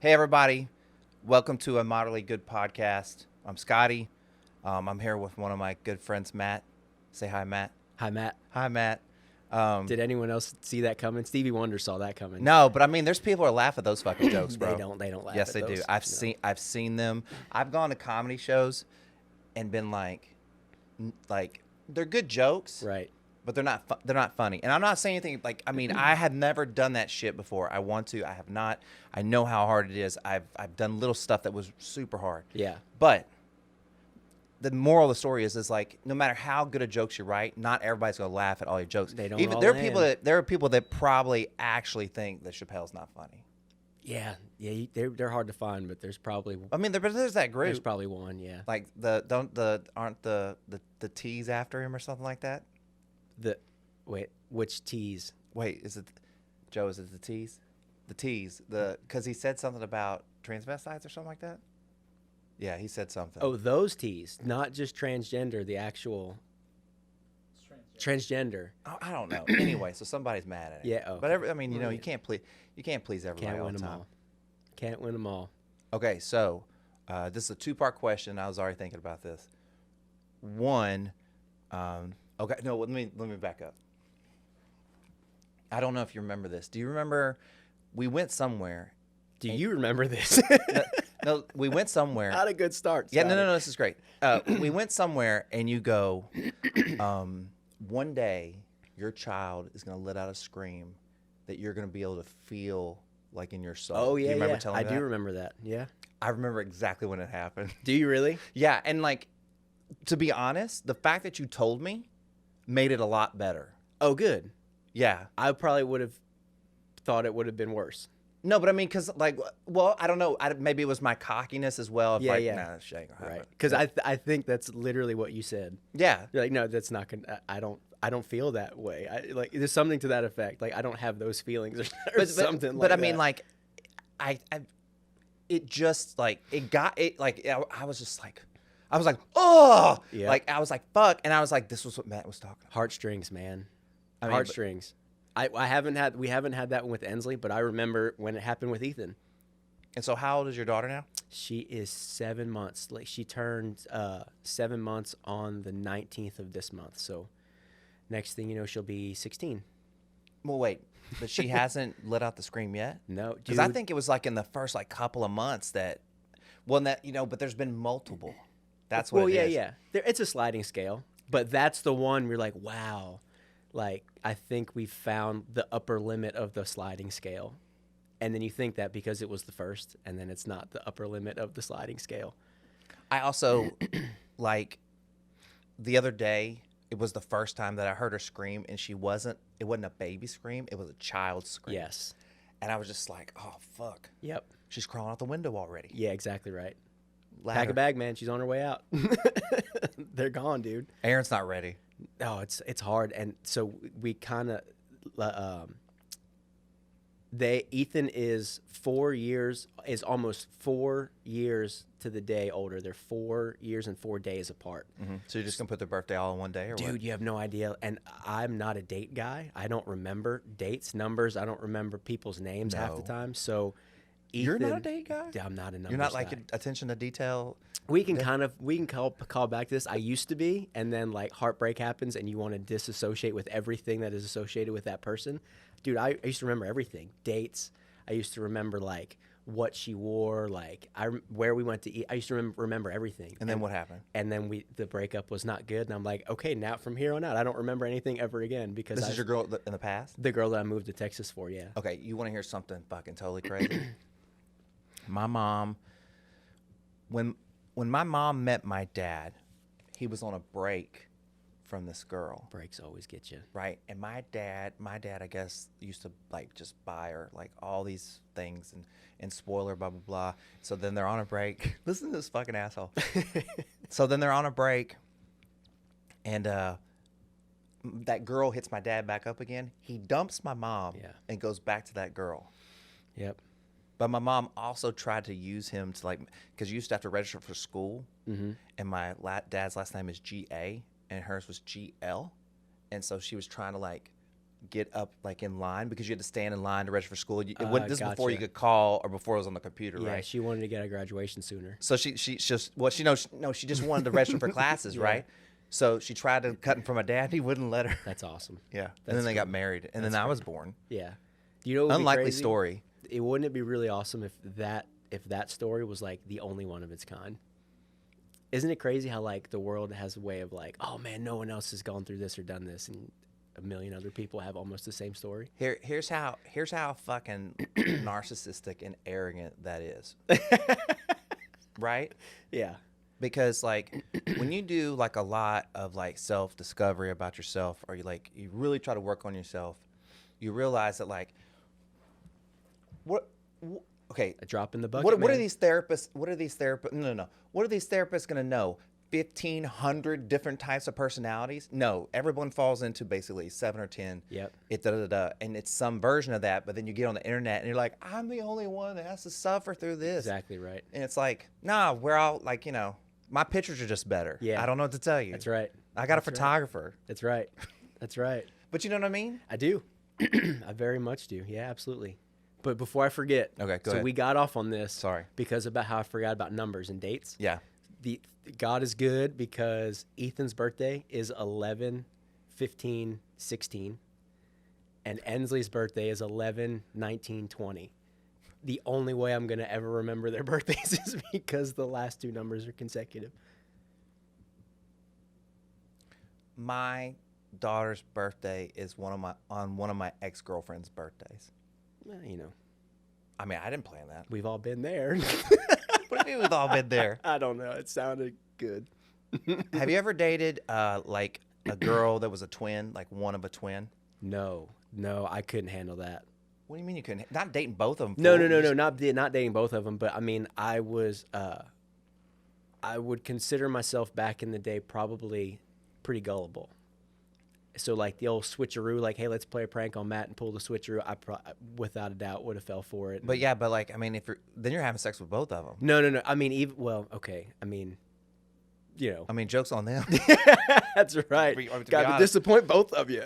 Hey, everybody. Welcome to a moderately good podcast. I'm Scotty. I'm here with one of my good friends, Matt. Say hi, Matt. Hi, Matt. Hi, Matt. Did anyone else see that coming? Stevie Wonder saw that coming. No, but I mean, there's people who laugh at those fucking jokes, bro. They don't laugh Yes, at they those. do. I've seen them. I've gone to comedy shows and been like, they're good jokes, Right. but they're not funny. And I'm not saying anything like, I mean, I had never done that shit before. I want to. I have not. I know how hard it is. I've done little stuff that was super hard. Yeah. But the moral of the story is like, no matter how good a jokes you write, not everybody's gonna laugh at all your jokes. They don't. Even all there are people that probably actually think that Chappelle's not funny. Yeah. They're hard to find, but there's probably. I mean, there's that group. There's probably one. Yeah. Like aren't the T's after him or something like that? Which T's? Wait, is it Joe? Is it the T's? The T's. Because he said something about transvestites or something like that. Yeah, he said something. Oh, those T's, not just transgender. The actual transgender. Oh, I don't know. Anyway, so somebody's mad at it. Yeah. Oh. But I mean, you can't please everybody Can't all win the them time. all. Can't win them all. Okay, so this is a two-part question. I was already thinking about this. One, okay, no, let me back up. I don't know if you remember this. Do you remember we went somewhere? Do you remember this? No, we went somewhere. Not a good start. Yeah, Scotty. no, this is great. We went somewhere, and you go, one day your child is going to let out a scream that you're going to be able to feel like in your soul. Oh yeah, do you remember yeah. telling me I do that? remember that. Yeah. I remember exactly when it happened. Do you really? Yeah, and like, to be honest, the fact that you told me made it a lot better. Oh, good. Yeah. I probably would have thought it would have been worse. No, but I mean, because, like, well, I don't know. Maybe it was my cockiness as well. Yeah, like, yeah. Nah, that shit ain't gonna happen. Right. Because I think that's literally what you said. Yeah. You're like, no, that's not gonna. I don't feel that way. Like there's something to that effect. Like I don't have those feelings or something. But like I mean, that. like, it just like it got it. Like I was just like, I was like, oh, Yeah. like I was like, fuck, and I was like, this was what Matt was talking about. Heartstrings, man. I mean, Heartstrings. We haven't had that one with Ensley, but I remember when it happened with Ethan. And so, how old is your daughter now? She is 7 months. Like she turned 7 months on the 19th of this month. So next thing you know, she'll be 16. Well, wait, but she hasn't let out the scream yet. No, Because I think it was like in the first like couple of months that, well, that but there's been multiple. That's what. Well, it is. yeah. It's a sliding scale, but that's the one we're like, wow. Like, I think we found the upper limit of the sliding scale. And then you think that because it was the first, and then it's not the upper limit of the sliding scale. I also, like, the other day, it was the first time that I heard her scream, and it wasn't a baby scream, it was a child scream. Yes. And I was just like, oh, fuck. Yep. She's crawling out the window already. Yeah, exactly right. Ladder. Pack a bag, man. She's on her way out. They're gone, dude. Aaron's not ready. Oh, it's hard. And so we kind of, Ethan is almost 4 years to the day older. They're 4 years and 4 days apart. Mm-hmm. So you're just going to put their birthday all in one day or Dude, what? you have no idea. And I'm not a date guy. I don't remember dates, numbers. I don't remember people's names half the time. So Ethan, You're not a date guy? Yeah, I'm not a numbers You're not like guy. attention to detail? We can call back to this. I used to be, and then like heartbreak happens, and you want to disassociate with everything that is associated with that person. Dude, I used to remember everything. Dates. I used to remember like what she wore, like where we went to eat. I used to remember everything. And then what happened? And then the breakup was not good, and I'm like, okay, now from here on out, I don't remember anything ever again because This is your girl in the past? the girl that I moved to Texas for. Yeah. Okay, you want to hear something fucking totally crazy? My mom, when my mom met my dad, he was on a break from this girl, Breaks always get you. right? And my dad, I guess, used to like just buy her like all these things and spoil her, blah blah blah. So then they're on a break. Listen to this fucking asshole. So then they're on a break, and that girl hits my dad back up again. He dumps my mom and goes back to that girl. Yep. But my mom also tried to use him to like, because you used to have to register for school, and my dad's last name is G.A. and hers was G.L. And so she was trying to like get up like in line because you had to stand in line to register for school. This is before you Gotcha. could call or before it was on the computer, Yeah, right? she wanted to get out of graduation sooner. So she just she just wanted to register for classes, Yeah. right? So she tried to cut him from my dad. He wouldn't let her. That's awesome. Yeah, and That's then they got cool. married, and That's then I great. was born. Yeah. Do you know what would be Unlikely crazy? story. Wouldn't it be really awesome if that story was like the only one of its kind? Isn't it crazy how like the world has a way of like, oh man, no one else has gone through this or done this, and a million other people have almost the same story? Here's how fucking narcissistic and arrogant that is. Right? Yeah. Because like when you do like a lot of like self-discovery about yourself, or you really try to work on yourself, you realize that like okay, A drop in the bucket. what are man. these therapists what are these therapists going to know? 1,500 different types of personalities? No, everyone falls into basically 7 or 10. Yep. And it's some version of that, but then you get on the internet and you're like, I'm the only one that has to suffer through this. Exactly right. And it's like, nah, we're all like, my pictures are just better. Yeah. I don't know what to tell you. That's right. I got a That's right. photographer. That's right. That's right. But you know what I mean? I do. I very much do. Yeah, absolutely. But before I forget, Okay, go so ahead. we got off on this. Sorry. Because about how I forgot about numbers and dates. Yeah. God is good because Ethan's birthday is 11/15/16, and Ensley's birthday is 11/19/20. The only way I'm going to ever remember their birthdays is because the last two numbers are consecutive. My daughter's birthday is on one of my ex-girlfriend's birthdays. Well, I mean, I didn't plan that. we've all been there. What do you mean we've all been there? I don't know. It sounded good. Have you ever dated like a girl that was a twin, like one of a twin? No, I couldn't handle that. What do you mean you couldn't? Not dating both of them. No, fool. You just- not dating both of them. But I mean, I would consider myself back in the day probably pretty gullible. So like the old switcheroo, like, hey, let's play a prank on Matt and pull the switcheroo. I without a doubt would have fell for it. But yeah, but like, I mean, then you're having sex with both of them. No. I mean, okay. I mean, I mean, joke's on them. that's right. To be Got to honest. disappoint both of you.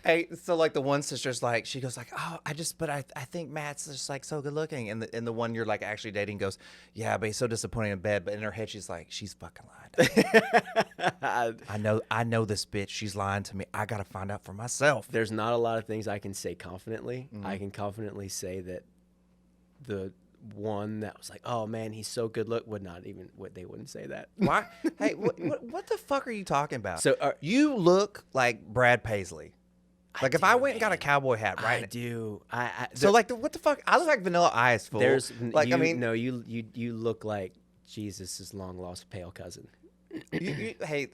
Hey, so like the one sister's like, she goes like, oh, I think Matt's just like so good looking, and the one you're like actually dating goes, yeah, but he's so disappointing in bed. But in her head, she's like, she's fucking lying. I know this bitch. She's lying to me. I gotta find out for myself. There's not a lot of things I can say confidently. I can confidently say that the one that was like, oh man, he's so good look, they wouldn't say that. Why? Hey, what the fuck are you talking about? So, you look like Brad Paisley. Like if I went and got a cowboy hat, right? I do. So like, what the fuck? I look like Vanilla Ice, fool. There's like, you, I mean, no, you look like Jesus' long lost pale cousin. hey,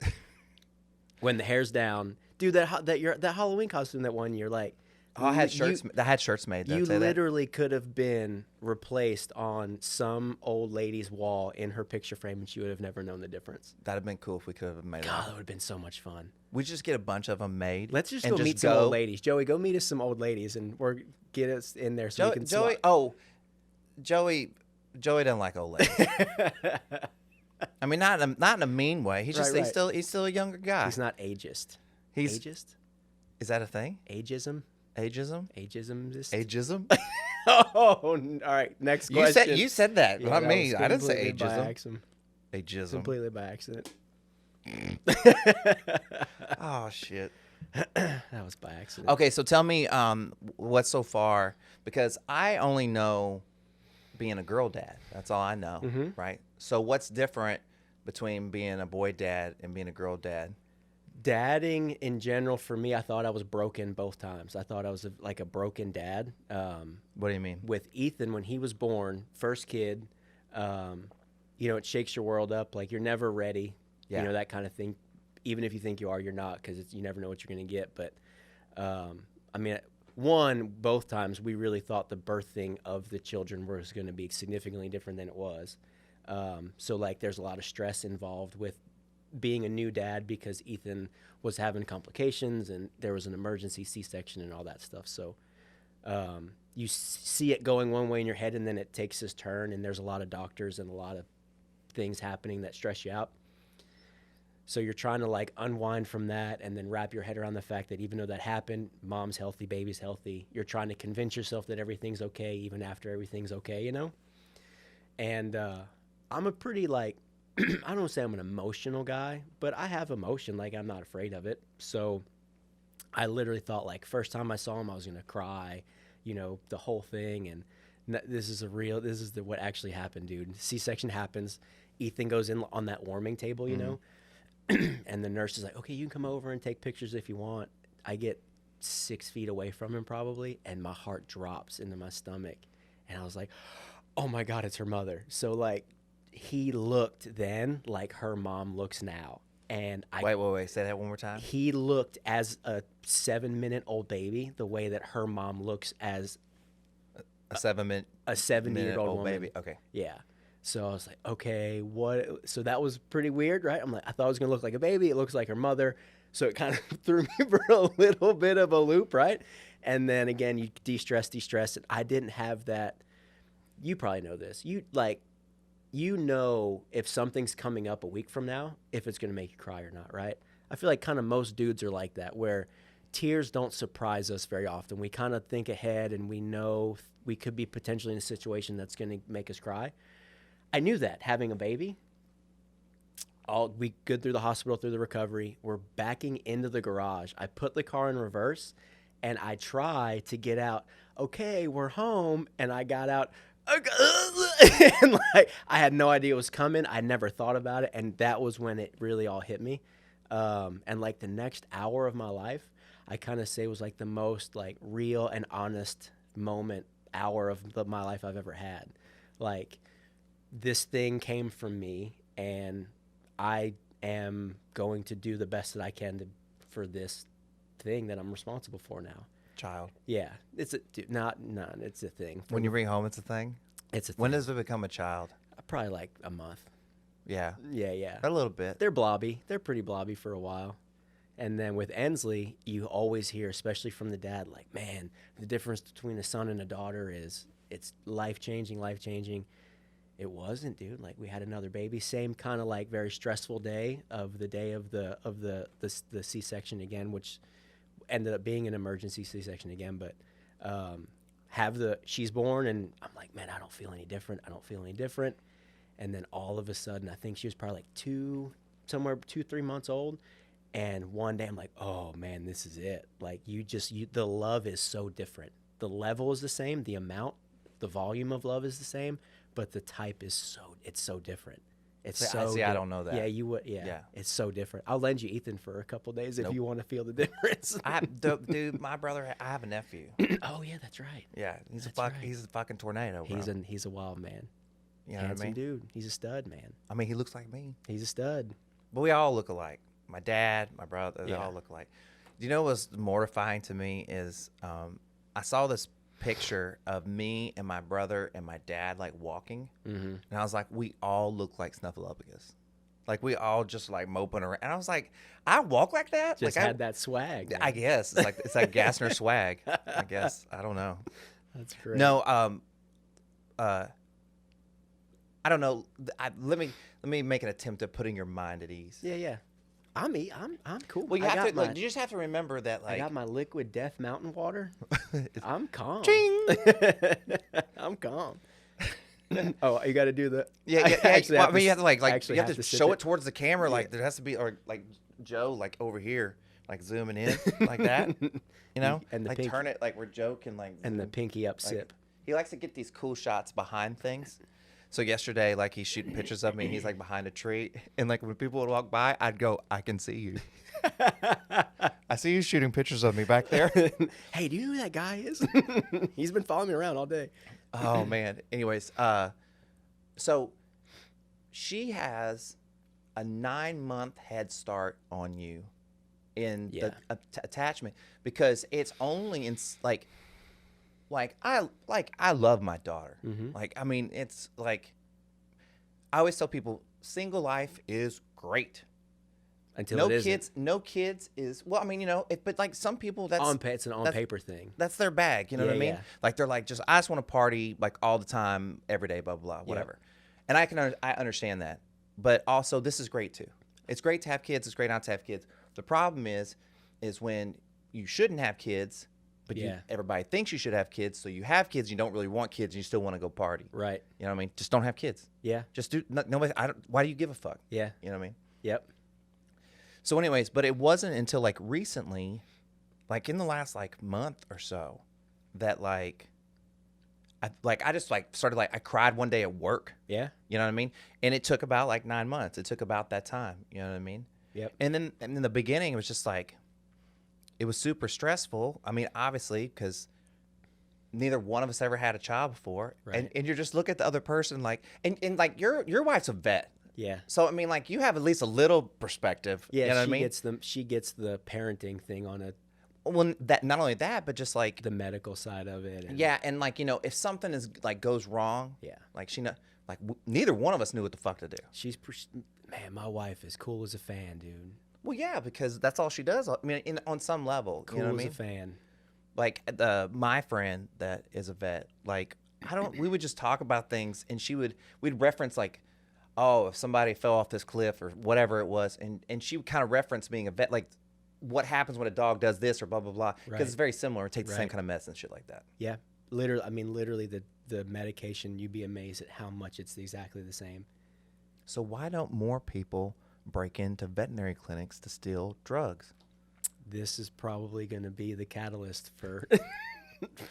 When the hair's down, dude. That Halloween costume that one year, like, I had shirts. I had shirts made. You that. literally could have been replaced on some old lady's wall in her picture frame, and she would have never known the difference. That'd have been cool if we could have made God, it. that would have been so much fun. We just get a bunch of them made. Let's just and go meet some old ladies. Joey, go meet us some old ladies, and get us in there so we can. Joey doesn't like old ladies. I mean, not in a mean way. He's just Right. he's still a younger guy. He's not ageist. He's Ageist? Is that a thing? Ageism? Ageism? Ageismist? Ageism? Oh, all right. Next question. You said that, Yeah, not that me. was I didn't say completely by ageism. accident. Ageism. Completely by accident. Oh shit. That was by accident. Okay, so tell me what's so far, because I only know being a girl dad. That's all I know, right? So what's different between being a boy dad and being a girl dad? Dadding in general, for me, I thought I was broken both times. I thought I was like a broken dad. What do you mean? With Ethan, when he was born, first kid, it shakes your world up. Like, you're never ready, Yeah. that kind of thing. Even if you think you are, you're not, because you never know what you're going to get. But, both times, we really thought the birthing of the children was going to be significantly different than it was. So, like, there's a lot of stress involved with being a new dad because Ethan was having complications and there was an emergency C-section and all that stuff. So you see it going one way in your head, and then it takes this turn, and there's a lot of doctors and a lot of things happening that stress you out. So you're trying to like unwind from that and then wrap your head around the fact that even though that happened, mom's healthy, baby's healthy. You're trying to convince yourself that everything's okay, even after everything's okay, you know? And I'm a pretty like, I don't want to say I'm an emotional guy, but I have emotion. Like, I'm not afraid of it. So I literally thought like first time I saw him, I was going to cry, you know, the whole thing. And this is what actually happened, dude. C-section happens. Ethan goes in on that warming table, you know? And the nurse is like, okay, you can come over and take pictures if you want. I get 6 feet away from him probably, and my heart drops into my stomach. And I was like, oh my God, it's her mother. So like he looked then like her mom looks now. And Wait. Say that one more time. He looked as a 7-minute-old baby the way that her mom looks as a 7-year-old woman. baby. Okay. Yeah. So I was like, okay, what? So that was pretty weird, right? I'm like, I thought it was going to look like a baby. It looks like her mother. So it kind of threw me for a little bit of a loop, right? And then again, you de-stress. And I didn't have that. You probably know this. You know if something's coming up a week from now, if it's going to make you cry or not, right? I feel like kind of most dudes are like that, where tears don't surprise us very often. We kind of think ahead and we know we could be potentially in a situation that's going to make us cry. I knew that having a baby, we good through the hospital, through the recovery. We're backing into the garage. I put the car in reverse and I try to get out. Okay, we're home. And I got out and like, I had no idea it was coming. I never thought about it. And that was when it really all hit me. And like the next hour of my life, I kind of say was like the most like real and honest hour of my life I've ever had. Like, this thing came from me, and I am going to do the best that I can for this thing that I'm responsible for now. Child. Yeah, it's it's a thing. When you bring home, it's a thing. It's a thing. When does it become a child? Probably like a month. Yeah. Yeah. A little bit. They're blobby. They're pretty blobby for a while. And then with Ensley, you always hear, especially from the dad, like, man, the difference between a son and a daughter is it's life-changing. It wasn't, dude. Like, we had another baby. Same kind of like very stressful day of the C-section again, which ended up being an emergency C-section again. But she's born, and I'm like, man, I don't feel any different. And then all of a sudden, I think she was probably like 2-3 months old. And one day I'm like, oh man, this is it. Like, the love is so different. The level is the same. The amount, the volume of love is the same. But the type is it's so different. I don't know that. Yeah, you would. Yeah, it's so different. I'll lend you Ethan for a couple days if you want to feel the difference. Dude, my brother, I have a nephew. Oh yeah, that's right. Yeah, he's a fucking tornado, bro. He's a wild man. You know Handsome what I mean? dude. He's a stud, man. I mean, he looks like me. He's a stud. But we all look alike. My dad, my brother, they all look alike. Do you know what's mortifying to me is I saw this picture of me and my brother and my dad like walking, and I was like, we all look like Snuffleupagus. Like, we all just like moping around, and I was like, I walk like that. Just like, had that swag. Man. I guess it's like Gassner swag. I guess I don't know. That's great. No, I don't know. Let me make an attempt at putting your mind at ease. Yeah. I'm cool. Well, you just have to remember that, like, I got my liquid death mountain water. I'm calm. Ching! I'm calm. Oh, you got to do the. Yeah. Actually, well, I mean, you have to like you have to sip show it towards the camera. Like, there has to be, or like Joe, like over here, like zooming in like that. You know, and the like pinky, turn it like we're joking, like. And the pinky up like, sip. He likes to get these cool shots behind things. So yesterday, like, he's shooting pictures of me, and he's like behind a tree, and like when people would walk by, I'd go, I can see you. I see you shooting pictures of me back there. Hey, do you know who that guy is? He's been following me around all day. Oh man. Anyways, so she has a 9-month head start on you in the attachment, because it's only in I love my daughter. Like, I mean, it's like, I always tell people, single life is great. Until no kids is, well, I mean, you know, but like some people, it's an on paper thing. That's their bag. You know what I mean? Yeah. Like, they're like, I just want to party like all the time, every day, blah, blah, blah, whatever. And I understand that. But also, this is great too. It's great to have kids. It's great not to have kids. The problem is when you shouldn't have kids, but everybody thinks you should have kids. So you have kids, you don't really want kids, and you still want to go party. Right. You know what I mean? Just don't have kids. Yeah. Just do. Nobody. Why do you give a fuck? Yeah. You know what I mean? Yep. So, anyways, but it wasn't until like recently, like in the last like month or so, that I just like started like I cried one day at work. Yeah. You know what I mean? And it took about like 9 months. It took about that time. You know what I mean? Yep. And then in the beginning, it was just like, it was super stressful. I mean, obviously, because neither one of us ever had a child before. Right. And you're just look at the other person like, and like your wife's a vet. Yeah. So, I mean, like you have at least a little perspective. Yeah. You know what I mean? She gets the parenting thing on it. Well, that not only that, but just like the medical side of it. And yeah, and like if something is like goes wrong, like neither one of us knew what the fuck to do. Man, my wife is cool as a fan, dude. Well, yeah, because that's all she does. I mean, on some level, cool you know what as I mean? A fan. Like my friend that is a vet, like we would just talk about things, and we'd reference like, oh, if somebody fell off this cliff or whatever it was, and she would kind of reference being a vet, like what happens when a dog does this or blah blah blah, because it's very similar. Take the same kind of medicine, shit like that. Yeah, literally the medication. You'd be amazed at how much it's exactly the same. So why don't more people break into veterinary clinics to steal drugs? This is probably going to be the catalyst for.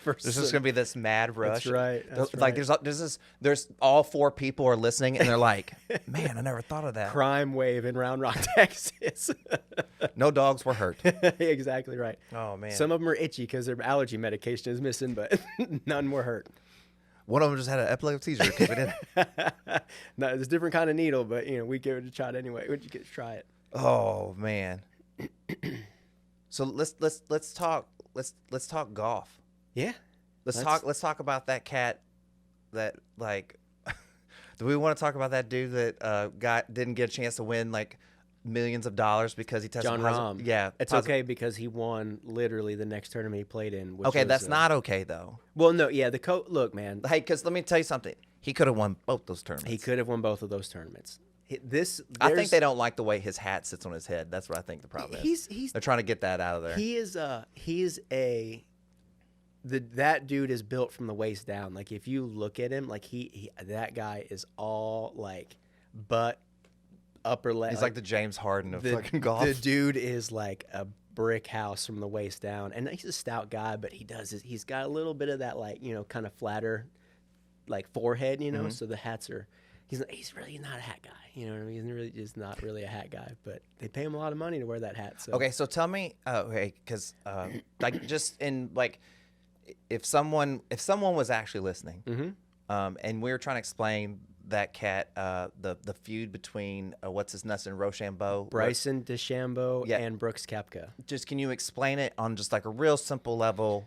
There's just gonna be this mad rush. That's right. Like there's all 4 people are listening, and they're like, "Man, I never thought of that." Crime wave in Round Rock, Texas. No dogs were hurt. Exactly right. Oh man. Some of them are itchy because their allergy medication is missing, but none were hurt. One of them just had an epileptic seizure. Keep it in. No, it's a different kind of needle, but we give it a shot anyway. Would you get to try it? Oh man. So let's talk golf. Yeah. Let's talk about that cat that like do we want to talk about that dude that didn't get a chance to win like millions of dollars because he tested John positive? Rahm. Yeah. It's okay because he won literally the next tournament he played in. Which okay, was, that's not okay though. Well, no, yeah, look, man. Hey, because let me tell you something. He could have won both those tournaments. He could have won both of those tournaments. I think they don't like the way his hat sits on his head. That's what I think the problem is. They're trying to get that out of there. That dude is built from the waist down. Like if you look at him, like that guy is all like butt, upper leg. He's like the James Harden of fucking golf. The dude is like a brick house from the waist down, and he's a stout guy, but he's got a little bit of that like kind of flatter, like forehead, Mm-hmm. So the hats are. He's really not a hat guy. You know what I mean? He's really just not really a hat guy, but they pay him a lot of money to wear that hat. So. Okay, so tell me, because like just in like, if someone was actually listening, Mm-hmm. And we were trying to explain that cat, the feud between what's his nuts and Rochambeau, Bryson DeChambeau and Brooks Koepka. Just can you explain it on just like a real simple level,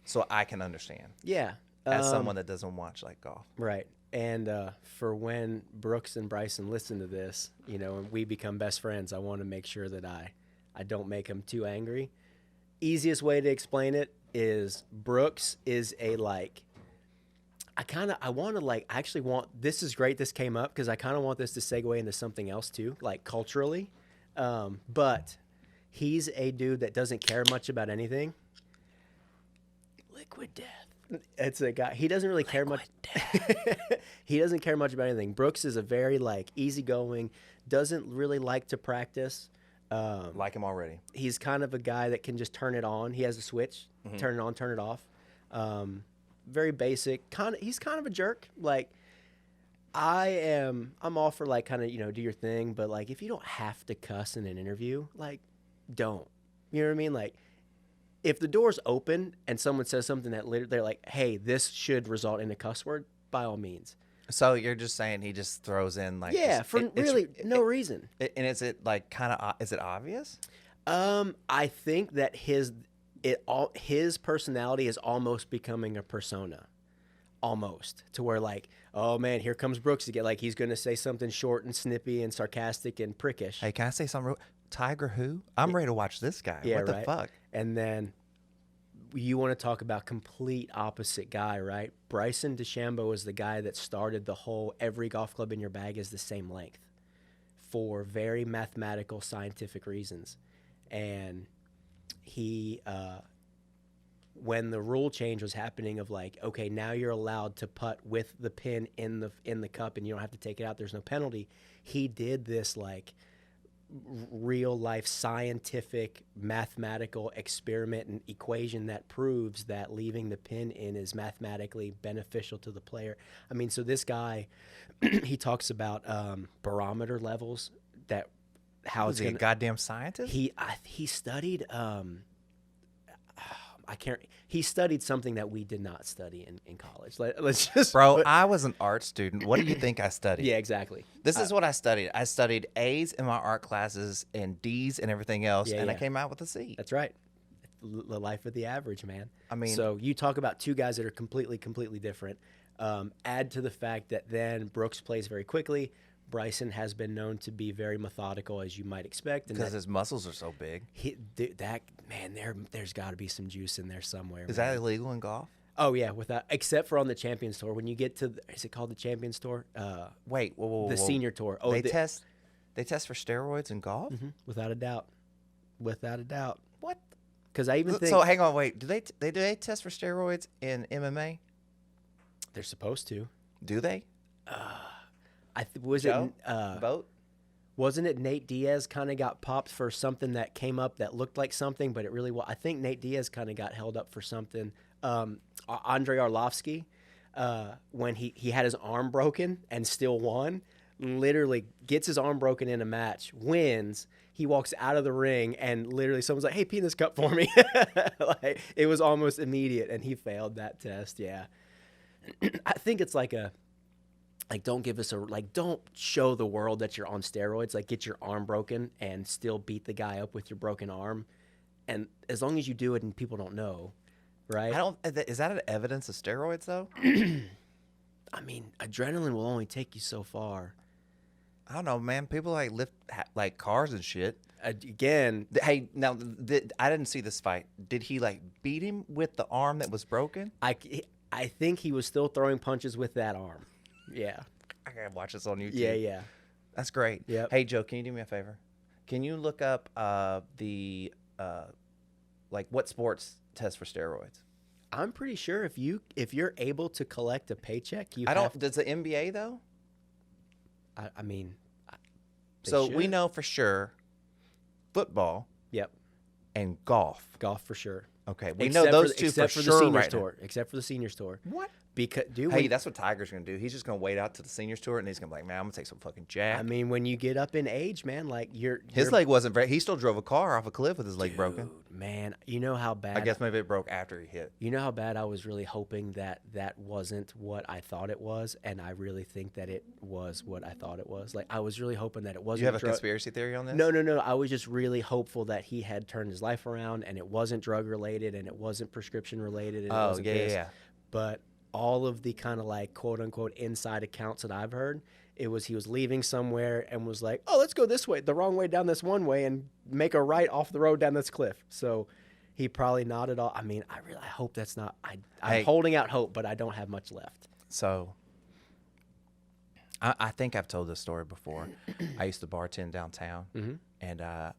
so I can understand? Yeah, as someone that doesn't watch like golf, right. And for when Brooks and Bryson listen to this, and we become best friends, I want to make sure that I don't make them too angry. Easiest way to explain it is Brooks is a like. This is great. This came up because I kind of want this to segue into something else too, like culturally. But he's a dude that doesn't care much about anything. Liquid death. It's a guy. He doesn't really care much. He doesn't care much about anything. Brooks is a very like easygoing. Doesn't really like to practice. Like him already. He's kind of a guy that can just turn it on. He has a switch. Mm-hmm. Turn it on, turn it off. Very basic. He's kind of a jerk. Like I'm all for like kind of do your thing, but like if you don't have to cuss in an interview, like don't. You know what I mean? Like. If the door's open and someone says something that they're like, hey, this should result in a cuss word, by all means. So you're just saying he just throws in like... Yeah, no reason. And is it like kind of... Is it obvious? I think that his personality is almost becoming a persona. Almost. To where like, oh man, here comes Brooks again. Like he's going to say something short and snippy and sarcastic and prickish. Hey, can I say something? Tiger who? I'm ready to watch this guy. Yeah, what the fuck? And then you want to talk about complete opposite guy, right? Bryson DeChambeau is the guy that started the whole every golf club in your bag is the same length. for very mathematical, scientific reasons. And he, when the rule change was happening of like, okay, now you're allowed to putt with the pin in the cup and you don't have to take it out, there's no penalty. He did this like real life scientific mathematical experiment and equation that proves that leaving the pin in is mathematically beneficial to the player. I mean, so this guy, he talks about barometer levels, that how Was it's he a gonna, goddamn scientist? he studied he studied something that we did not study in college. Let's just Bro, I was an art student. What do you think I studied? yeah, exactly. This is what I studied. I studied A's in my art classes and D's and everything else, Yeah, and I yeah. came out with a C. That's right. The life of the average, man. I mean- so you talk about two guys that are completely different. Add to the fact that then Brooks plays very quickly. Bryson has been known to be very methodical, as you might expect, and Because his muscles are so big. there's got to be some juice in there somewhere. Is man. that illegal in golf? Oh yeah, except for on the Champions Tour. When you get to, is it called the Champions Tour? Wait, whoa. The Senior Tour. Oh, They test for steroids in golf? without a doubt, What? because I even think So hang on, wait. Do they test for steroids in MMA? they're supposed to. Do they? Wasn't it Nate Diaz kind of got popped for something that came up that looked like something, but it really was. I think Nate Diaz kind of got held up for something. Andrei Arlovsky, when he had his arm broken and still won, literally gets his arm broken in a match, wins. He walks out of the ring and literally someone's like, "Hey, pee in this cup for me." Like, it was almost immediate, and he failed that test. Yeah, I think it's like don't show the world that you're on steroids. Like, get your arm broken and still beat the guy up with your broken arm. And as long as you do it and people don't know, right? Is that an evidence of steroids though? I mean, adrenaline will only take you so far. I don't know, man. People like lift like cars and shit. Again, Hey, now I didn't see this fight. Did he like beat him with the arm that was broken? I think he was still throwing punches with that arm. Yeah. I gotta watch this on YouTube. Yeah. That's great. Yep. Hey Joe, can you do me a favor? Can you look up like what sports test for steroids? I'm pretty sure if you're able to collect a paycheck, Does the NBA though? I mean, they So we should. know for sure football Yep. and golf. Golf for sure. Okay, we know those two for the sure seniors right now. tour. Except for the seniors tour. What? Because Hey, that's what Tiger's gonna do. He's just gonna wait out to the seniors tour, and he's gonna be like, "Man, I'm gonna take some fucking jack." I mean, when you get up in age, man, like His leg wasn't very. He still drove a car off a cliff with his leg broken. Man, you know how bad. I guess maybe it broke after he hit. You know how bad I was really hoping that wasn't what I thought it was, and I really think that it was what I thought it was. Like, I was really hoping that it wasn't. Do you have a conspiracy theory on this? No. I was just really hopeful that he had turned his life around, and it wasn't drug related, and it wasn't prescription related. And it wasn't this. Yeah. But all of the kind of like quote unquote inside accounts that I've heard, it was he was leaving somewhere and was like, "Oh, let's go this way, the wrong way down this one way, and make a right off the road down this cliff." So he probably nodded off. I mean, I hope that's not. I'm holding out hope, but I don't have much left. So I think I've told this story before. I used to bartend downtown, and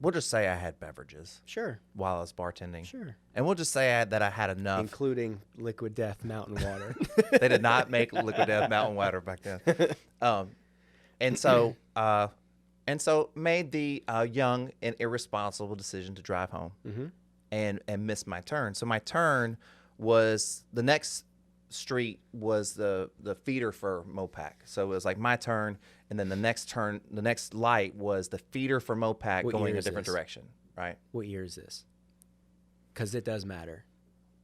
we'll just say I had beverages Sure. while I was bartending. Sure. And we'll just say that I had enough. Including Liquid Death Mountain Water. They did not make Liquid Death Mountain Water back then. And so made the young and irresponsible decision to drive home and miss my turn. So my turn was the next street was the feeder for Mopac. So it was like my turn, and then the next light was the feeder for Mopac What going year a is different this? direction, right? What year is this? Because it does matter.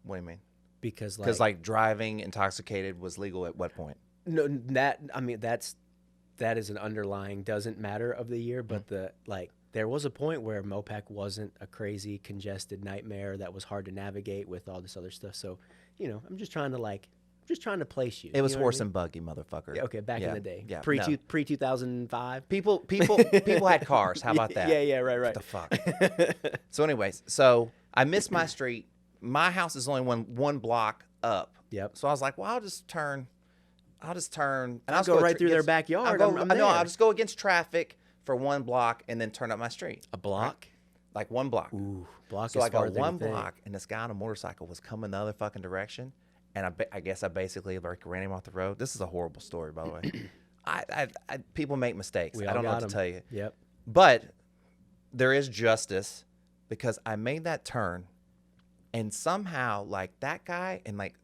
What do you mean? Because Like driving intoxicated was legal at what point? no, that is an underlying doesn't matter of the year, but there was a point where Mopac wasn't a crazy congested nightmare that was hard to navigate with all this other stuff. So, I'm just trying to place you. It was you know what I horse mean? and buggy, motherfucker. Yeah, okay, back in the day. Yeah, Pre no. 2005. People had cars. How about that? Yeah, right. What the fuck? So anyways, I missed my street. My house is only one block up. Yep. So I was like, well, I'll just turn I'll just turn and I'll go right through their backyard. I'm there. I'll just go against traffic for 1 block and then turn up my street. A block? Like 1 block. Ooh, block So is I got farther than 1 you think. block, and this guy on a motorcycle was coming the other fucking direction, and I guess I basically like ran him off the road. This is a horrible story, by the way. People make mistakes. We I all don't know got what to 'em. tell you. Yep. But there is justice because I made that turn, and somehow like that guy and like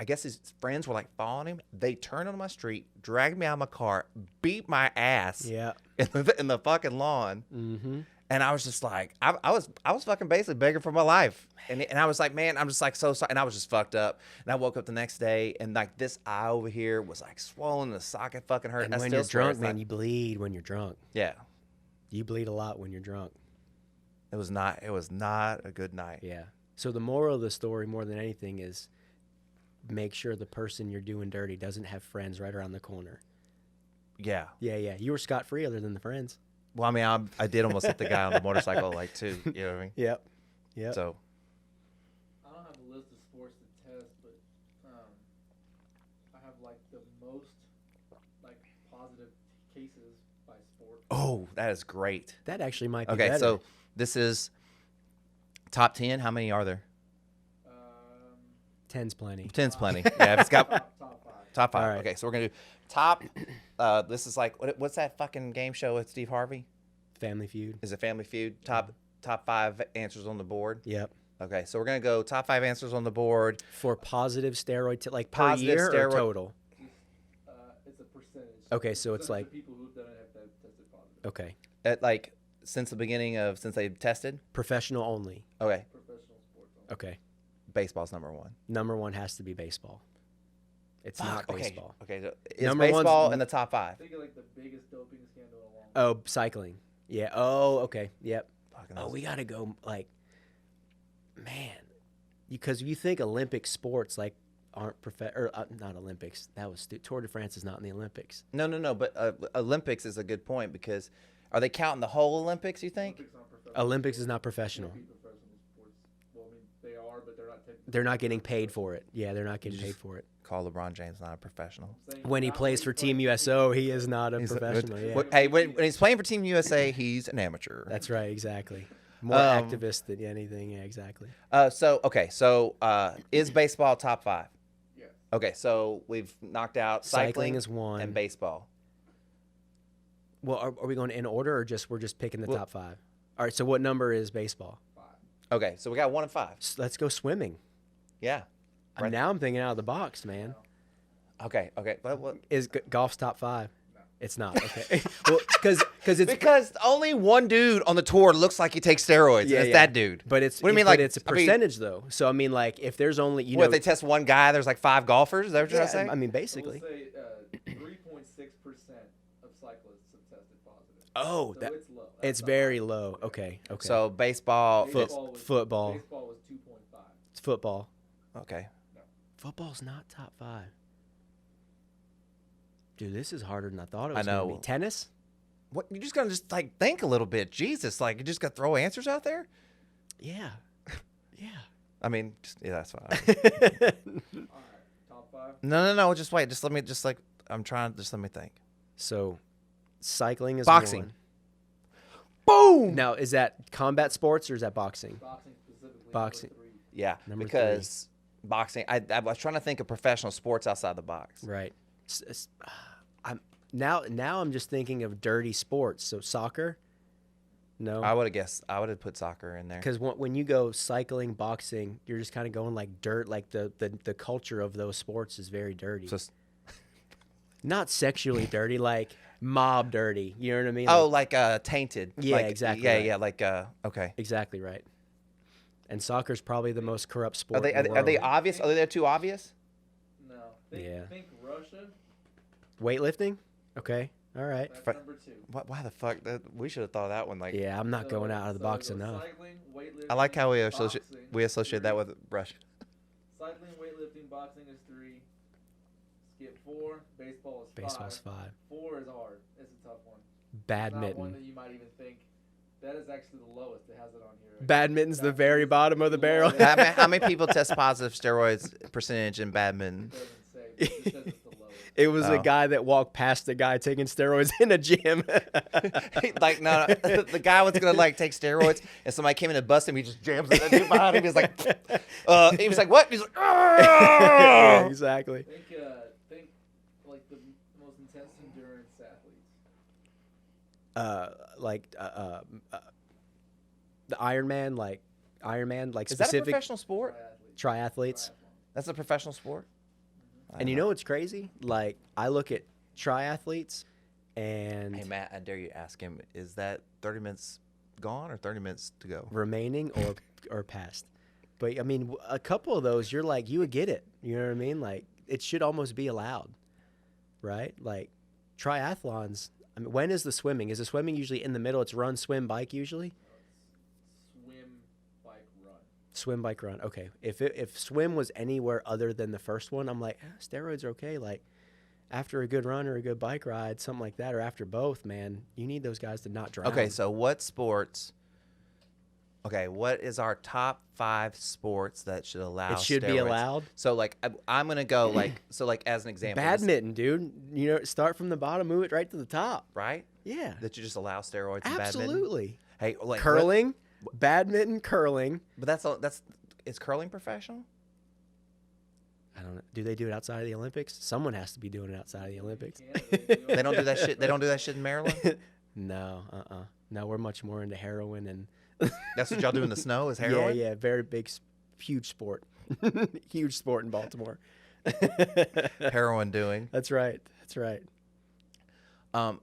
I guess his friends were like following him. They turned on my street, dragged me out of my car, beat my ass Yeah. in the fucking lawn. Mm-hmm. And I was just like, I was fucking basically begging for my life. And I was like, man, I'm just like so sorry. And I was just fucked up. And I woke up the next day and like this eye over here was like swollen. The socket fucking hurt. And I when still you're swear drunk, it's man, not- you bleed when you're drunk. Yeah. You bleed a lot when you're drunk. It was not a good night. Yeah. So the moral of the story, more than anything, is make sure the person you're doing dirty doesn't have friends right around the corner. Yeah. Yeah, yeah. You were scot-free other than the friends. Well, I mean, I did almost hit the guy on the motorcycle like too. You know what I mean? Yep. Yep. So I don't have a list of sports to test, but I have like the most like positive cases by sport. oh, that is great. that actually might be Okay, better. so this is top 10. How many are there? 10's plenty. 10's plenty. Yeah, if it's got Top 5. top 5. All right. Okay, so we're gonna do top. This is like what's that fucking game show with Steve Harvey? Family Feud. Is it Family Feud? Top 5 answers on the board. Yep. Okay, so we're gonna go top 5 answers on the board. For positive steroid, like per Positive year or steroid- total? It's a percentage. Okay, so it's the like, people who've done it have tested positive. okay. At like since they tested. Professional only. Okay, Professional sports. Only. Okay. baseball's number 1. Number 1 has to be baseball. It's not okay. baseball. Okay, so is Number one's- baseball in the top 5? Think of like the biggest doping scandal in a long. Oh, cycling. Yeah. Oh, okay. Yep. Fucking Oh, those- we got to go, like, man, because you think Olympic sports, like, aren't not Olympics. That was Tour de France is not in the Olympics. No. But Olympics is a good point because are they counting the whole Olympics? You think? Olympics aren't professional. Olympics is not professional. Can't be professional sports. Well, I mean, they are, but they're not technically. They're not getting paid for it. Yeah, they're not getting paid for it. Call LeBron James not a professional. Saying When he not plays for when Team he's USO, he is not a He's professional. Yeah. Hey, when he's playing for Team USA, he's an amateur. That's right, exactly. More Um, activist than anything. Yeah, exactly. So is baseball top 5? Yes. Okay, so we've knocked out cycling is one. and baseball. Well, are we going in order or we're just picking the Well- top 5? All right, so what number is baseball? 5. Okay, so we got 1 and 5. Let's go swimming. Yeah. Right. Now I'm thinking out of the box, man. Okay. But what? Is golf's top 5? It's not. Okay. Well, because it's Because only one dude on the tour looks like he takes steroids. Yeah, and it's yeah. that dude. But it's What do you mean, but like, it's a I mean- percentage though. So I mean, like if there's only What if they test one guy? There's like 5 golfers. Is that what you're yeah, saying? I mean So basically. we'll say 3.6% of cyclists have tested positive. Oh, So that it's low. That's it's the very highest. low. Okay. Okay. So baseball. Baseball was- football. Baseball was 2.5. It's football. Okay. Football's not top 5. Dude, this is harder than I thought it was I know. gonna be. Tennis? What? You just gotta like think a little bit. Jesus, like you just gotta throw answers out there. Yeah. Yeah. I mean, that's fine. All right. Top 5. No. Just wait. Just let me. Just like I'm trying. Just let me think. So, cycling is Boxing. one. Boom. Now, is that combat sports or is that boxing? Boxing specifically. Boxing. Number 3. Yeah, Number because boxing. I was trying to think of professional sports outside the box. Right. Now I'm just thinking of dirty sports. So soccer? No. I would have guessed. I would have put soccer in there. Because when you go cycling, boxing, you're just kind of going like dirt. Like the culture of those sports is very dirty. So, Not sexually dirty, like mob dirty. You know what I mean? oh, Like, like tainted. Yeah, like, exactly Yeah, right. yeah. Like okay. exactly right. And soccer's probably the most corrupt sport. Are they in the are they world. obvious? Are they too obvious? No. Think, Yeah. think Russia. Weightlifting? Okay. All right. That's Fr- number 2. Why the fuck? We should have thought of that one. Like, Yeah, I'm not going out of the box so enough. Cycling, weightlifting, I like how we boxing associate is that 3. with Russia. Cycling, weightlifting, boxing is 3. Skip 4. Baseball is 5. Baseball's 5. 4 is hard. It's a tough one. Not one Badminton. that you might even think. That is actually the lowest. It has it on here. Badminton's the very bottom of the barrel. Yeah. How many people test positive steroids percentage in badminton? It doesn't say. It just says it's the lowest. It was a Oh. guy that walked past the guy taking steroids in a gym. Like no, the guy was gonna like take steroids, and somebody came in and busted him. He just jams the dude behind him. He's like, he was like, what? He's like, Yeah, "Ah!" exactly. Think like the most intense endurance athletes. The Ironman, like Is that a specific professional sport? triathletes. That's a professional sport. I And you don't know what's crazy? Like I look at triathletes, and Hey Matt, I dare you ask him: is that 30 minutes gone or 30 minutes to go? remaining or past. But I mean, a couple of those, you're like, you would get it. You know what I mean? Like it should almost be allowed, right? Like triathlons. I mean, when is the swimming? Is the swimming usually in the middle? It's run, swim, bike usually. Swim, bike, run. Swim, bike, run. Okay. If swim was anywhere other than the first one, I'm like, steroids are okay. Like after a good run or a good bike ride, something like that, or after both, man, you need those guys to not drown. Okay, so what sports? Okay, what is our top 5 sports that should allow? It should be steroids? allowed. So like I'm gonna go like as an example, this- Badminton, dude. You know, start from the bottom, move it right to the top. right? Yeah. That you just allow steroids in badminton. Absolutely. Hey, like Curling, badminton, curling. but that's is curling professional? I don't know. Do they do it outside of the Olympics? Someone has to be doing it outside of the Olympics. They don't do that shit. They don't do that shit in Maryland. No, No, we're much more into heroin and That's what y'all do in the snow is heroin. yeah, very big, huge sport. Huge sport in Baltimore. Heroin doing. That's right. That's right.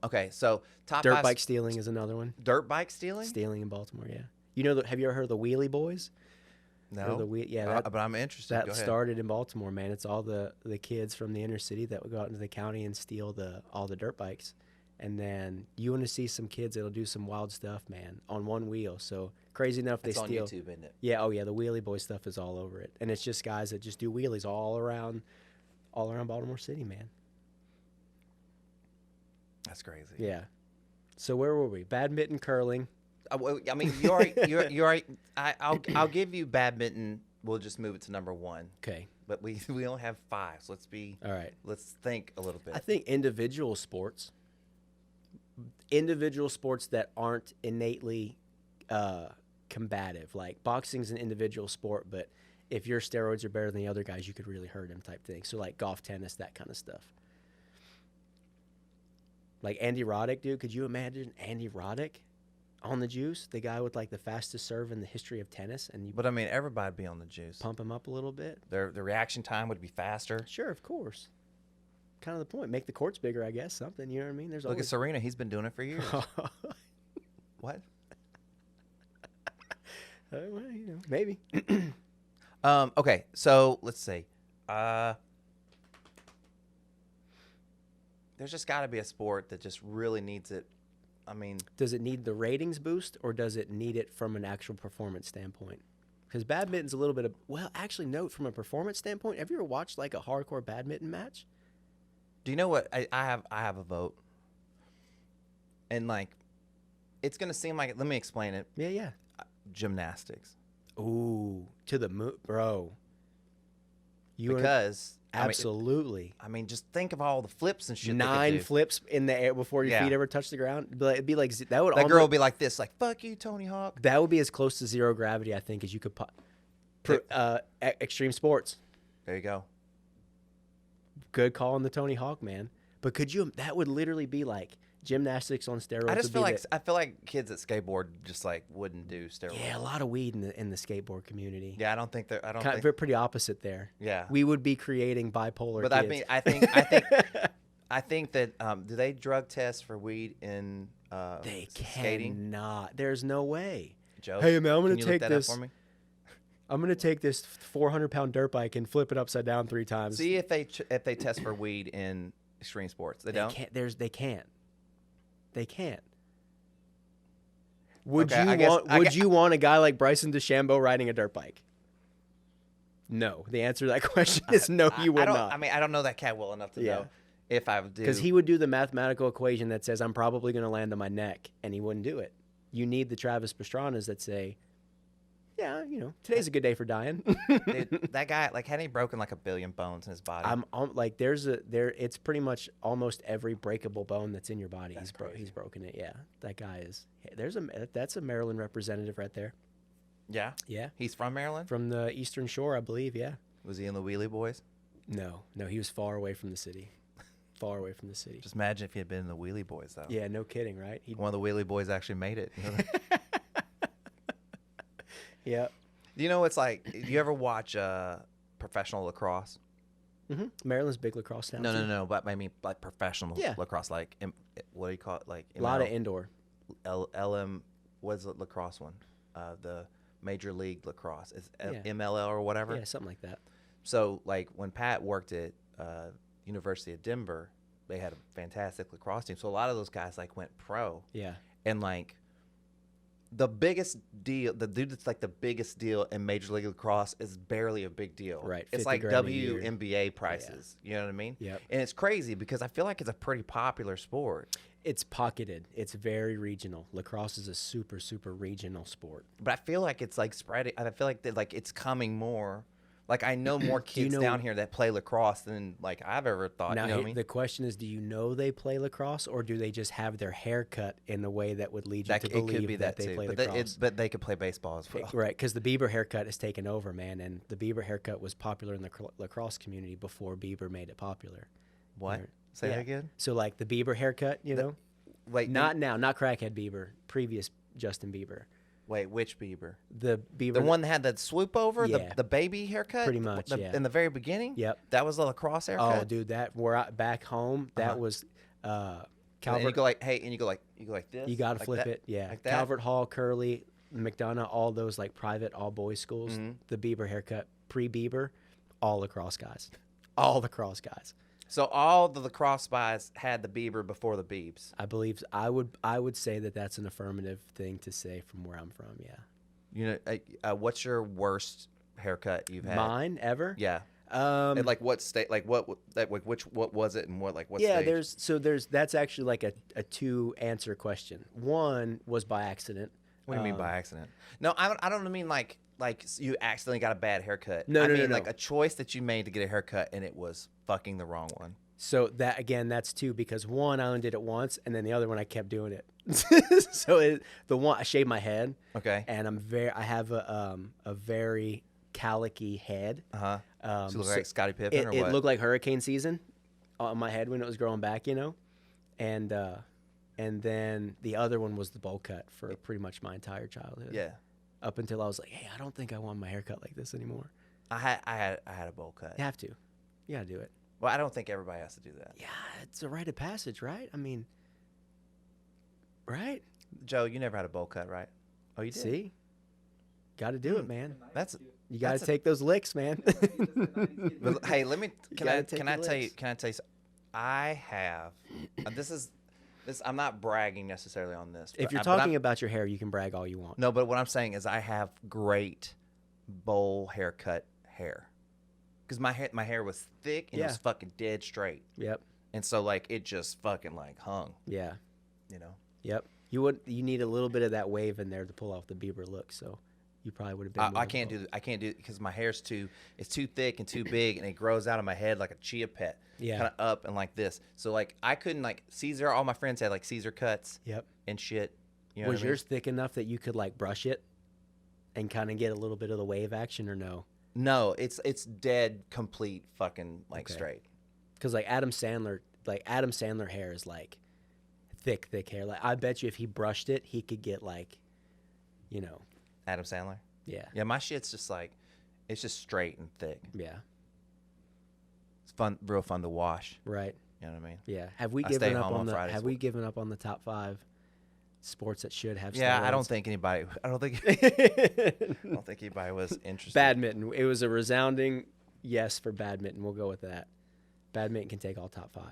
Okay, so top Dirt 5 bike stealing is another one. Dirt bike stealing? Stealing in Baltimore, yeah. You know, have you ever heard of the Wheelie Boys? No. That but I'm interested. that Go ahead. started in Baltimore, man. It's all the kids from the inner city that would go out into the county and steal all the dirt bikes. And then you want to see some kids that'll do some wild stuff, man, on one wheel. So crazy enough, It's they on steal. YouTube, isn't it? Yeah, oh yeah, the Wheelie Boy stuff is all over it, and it's just guys that just do wheelies all around Baltimore City, man. That's crazy. Yeah. So where were we? Badminton, curling. I mean, you're right. I'll give you badminton. We'll just move it to number 1. Okay. But we don't have 5. So All right. let's think a little bit. I think individual sports that aren't innately combative, like boxing's an individual sport, but if your steroids are better than the other guys, you could really hurt him type thing. So like golf, tennis, that kind of stuff. Like Andy Roddick, dude. Could you imagine Andy Roddick on the juice? The guy with like the fastest serve in the history of tennis, and you But I mean, everybody'd be on the juice. pump him up a little bit. The reaction time would be faster. Sure, of course. Kind of the point. Make the courts bigger, I guess. Something, you know what I mean? There's Look at always... Serena. He's been doing it for years. What? Well, you know, maybe. Okay, so let's see. There's just got to be a sport that just really needs it. I mean, Does it need the ratings boost, or does it need it from an actual performance standpoint? Because badminton's a little bit of... Well, actually, no, from a performance standpoint, have you ever watched like a hardcore badminton match? do you know what? I have a vote. And like, it's going to seem like, let me explain it. Yeah, yeah. Gymnastics. Ooh, to the moon, bro. Because, absolutely. I mean, just think of all the flips and shit. 9 flips in the air before your Yeah. feet ever touch the ground. But it'd be like that would That almost, girl would be like this, like, fuck you, Tony Hawk. that would be as close to zero gravity, I think, as you could. Extreme sports. There you go. Good call on the Tony Hawk, man. But could you? That would literally be like gymnastics on steroids. I just would feel be like I feel like kids at skateboard just like wouldn't do steroids. yeah, a lot of weed in the skateboard community. Yeah, I don't think they're. I don't Kind think. we're pretty opposite there. Yeah. We would be creating bipolar. But kids. I mean, I think that do they drug test for weed in they skating? cannot. There's no way. Joe, Hey, man, I'm gonna can you look take that this- up for me? I'm gonna take this 400-pound dirt bike and flip it upside down 3 times. See if they test for weed in extreme sports. They don't. Can't. They can't. They can't. Would Okay, you want a guy like Bryson DeChambeau riding a dirt bike? No. The answer to that question is no. You would I don't, not. I mean, I don't know that cat well enough to Yeah. know if I would do. Because he would do the mathematical equation that says I'm probably going to land on my neck, and he wouldn't do it. You need the Travis Pastranas that say, Yeah, you know, today's a good day for dying. Dude, that guy, like, hadn't he broken like 1 billion bones in his body? Like it's pretty much almost every breakable bone that's in your body. He's broken it. Yeah, that guy is. That's a Maryland representative right there. Yeah? Yeah, He's from Maryland? from the Eastern Shore, I believe. Yeah. Was he in the Wheelie Boys? No, he was far away from the city. Far away from the city. Just imagine if he had been in the Wheelie Boys, though. Yeah, no kidding, right? One of the Wheelie Boys actually made it. Yeah. You know, it's like, do you ever watch professional lacrosse? Mm-hmm. Maryland's big lacrosse town. No, but I mean, like, professional Yeah. lacrosse, like, what do you call it? Like, A lot of indoor. LM, what's the lacrosse one? The Major League Lacrosse. It's Yeah. MLL or whatever. Yeah, something like that. So, like, when Pat worked at University of Denver, they had a fantastic lacrosse team. So a lot of those guys, like, went pro. Yeah. And, like, the biggest deal, the dude that's, like, the biggest deal in Major League Lacrosse is barely a big deal. Right, It's 50 like grand a year. WNBA prices. You know what I mean? Yep. And it's crazy because I feel like it's a pretty popular sport. It's pocketed. It's very regional. Lacrosse is a super, super regional sport. But I feel like it's, like, spreading. I feel like that, like, it's coming more. Like, I know more kids down here that play lacrosse than, like, I've ever thought. Now, You know what I mean? the question is, do you know they play lacrosse, or do they just have their hair cut in a way that would lead you to It believe could be that that they too. play But lacrosse? but they could play baseball as well. Right, because the Bieber haircut has taken over, man, and the Bieber haircut was popular in the lacrosse community before Bieber made it popular. What? Right. Say Yeah. that again? So, like, the Bieber haircut, you know? Wait, Not now, not crackhead Bieber, previous Justin Bieber. Wait, which Bieber? The Bieber. The one that had that swoop over, Yeah. the baby haircut? Pretty much, yeah. In the very beginning? Yep. That was the lacrosse haircut? Oh, dude, back home, that was And you Calvert. go like, hey, and you go like this? You got to like flip that? it, yeah. Like that? Calvert Hall, Curley, McDonough, all those like private all boys schools. Mm-hmm. The Bieber haircut, pre-Bieber, all lacrosse guys, all lacrosse guys. So all the lacrosse spies had the Bieber before the Biebs. I believe I would say that that's an affirmative thing to say from where I'm from. Yeah. You know, what's your worst haircut you've had? Mine ever? Yeah. And like what state? Like what was it and what Yeah, stage? that's actually like a two answer question. One was by accident. What do you mean by accident? No, I don't mean like you accidentally got a bad haircut. No, I no, mean no. like a choice that you made to get a haircut and it was fucking the wrong one. So that's two, because one I only did it once, and then the other one I kept doing it. So the one I shaved my head. Okay. And I have a very calicky head. So you look like Scottie Pippen or what? It looked like hurricane season on my head when it was growing back, you know, and then the other one was the bowl cut for pretty much my entire childhood. Yeah. Up until I was like, hey, I don't think I want my haircut like this anymore. I had a bowl cut. You have to. You gotta do it. Well, I don't think everybody has to do that. Yeah, it's a rite of passage, right? I mean, right? Joe, you never had a bowl cut, right? Oh, you did. See? Got to do it, man. That's You got That's to a- take those licks, man. But, hey, let me. Can gotta I take can I the tell you? licks. Can I tell you? I have. This. I'm not bragging necessarily on this. If but you're but I'm- talking about your hair, you can brag all you want. No, but what I'm saying is I have great bowl haircut hair. Because my hair was thick and it was Yeah. fucking dead straight. Yep. And so like it just fucking like hung, Yeah. you know. Yep. You need a little bit of that wave in there to pull off the Bieber look. So you probably would have been. I can't do it because my hair's too thick and too big and it grows out of my head like a chia pet. Yeah. Kind of up and like this. So like I couldn't like Caesar. All my friends had like Caesar cuts. Yep. And shit. You know Was what I mean? yours thick enough that you could like brush it and kind of get a little bit of the wave action, or no? No, it's dead complete fucking like Okay. straight. Because like Adam Sandler hair is like thick hair. Like I bet you if he brushed it, he could get like, you know, Adam Sandler. yeah, Yeah, my shit's just like it's just straight and thick. yeah, It's fun, real fun to wash. right, You know what I mean? yeah. Have we I given stay up home on on the Fridays. Have we given up on the top 5 sports that should have? Yeah, I don't steroids? think anybody. I don't think anybody was interested. Badminton. It was a resounding yes for badminton. We'll go with that. Badminton can take all top 5.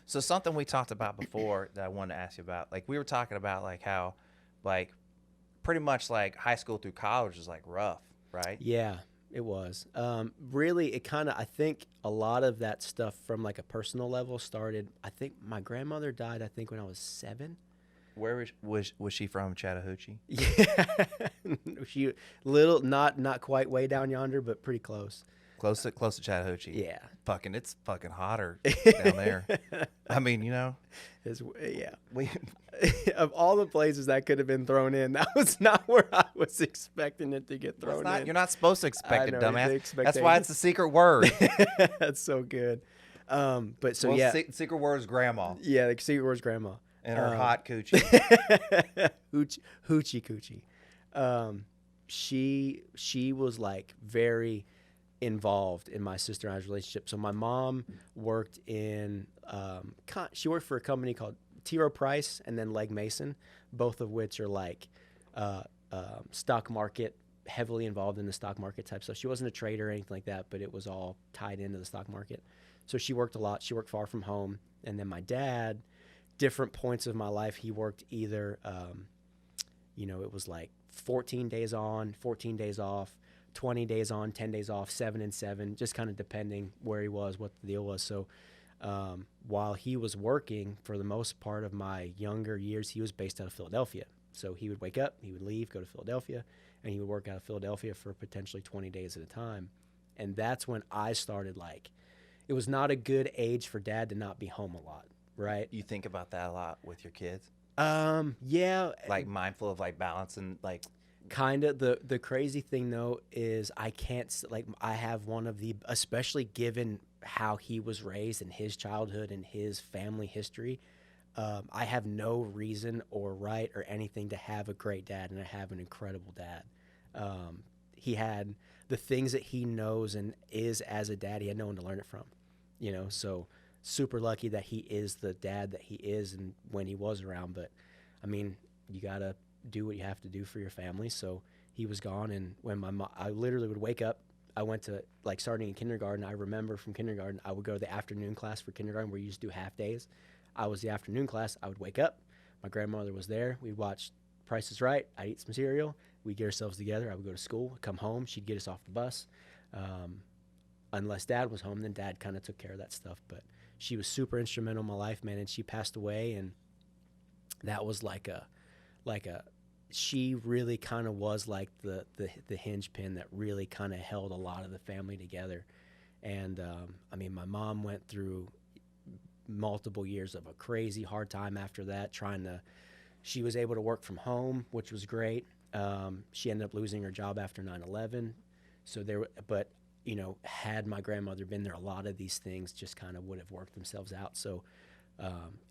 So something we talked about before that I wanted to ask you about, like we were talking about, like how, like, pretty much like high school through college is like rough, right? Yeah, it was. Really, it kind of, I think a lot of that stuff from like a personal level started, I think my grandmother died, I think when I was 7. Where was she from? Chattahoochee. Yeah, she little not quite way down yonder, but pretty close. Close to Chattahoochee. Yeah, It's fucking hotter down there. I mean, yeah. we Of all the places that could have been thrown in, that was not where I was expecting it to get thrown in. You're not supposed to expect it, know, dumbass. That's why it's a secret word. That's so good. But so well, yeah, secret word is grandma yeah. The secret word's grandma and her hot coochie. hoochie coochie. She was like very involved in my sister and I's relationship. So my mom worked in she worked for a company called T. Rowe Price and then Legg Mason, both of which are like stock market, heavily involved in the stock market type stuff. She wasn't a trader or anything like that, but it was all tied into the stock market. So she worked a lot. She worked far from home. And then my dad, different points of my life, he worked either, it was like 14 days on, 14 days off, 20 days on, 10 days off, 7 and 7, just kind of depending where he was, what the deal was. So while he was working, for the most part of my younger years, he was based out of Philadelphia. So he would wake up, he would leave, go to Philadelphia, and he would work out of Philadelphia for potentially 20 days at a time. And that's when I started, like, it was not a good age for dad to not be home a lot, right? You think about that a lot with your kids? Yeah. Like mindful of like balance and like. Kind of. The crazy thing though is I have one of the, especially given how he was raised and his childhood and his family history, I have no reason or right or anything to have a great dad, and I have an incredible dad. He had the things that he knows and is as a dad, he had no one to learn it from, so super lucky that he is the dad that he is and when he was around. But I mean, you gotta do what you have to do for your family. So he was gone, and when I literally would wake up, I went to, like, starting in kindergarten, I remember from kindergarten, I would go to the afternoon class for kindergarten where you just do half days. I was the afternoon class. I would wake up. My grandmother was there. We'd watch Price is Right. I'd eat some cereal. We'd get ourselves together. I would go to school, come home. She'd get us off the bus. Unless dad was home, then dad kind of took care of that stuff. But she was super instrumental in my life, man, and she passed away, and that was she really kind of was like the hinge pin that really kind of held a lot of the family together. And I mean, my mom went through multiple years of a crazy hard time after that, she was able to work from home, which was great. She ended up losing her job after 9/11. So had my grandmother been there, a lot of these things just kind of would have worked themselves out. So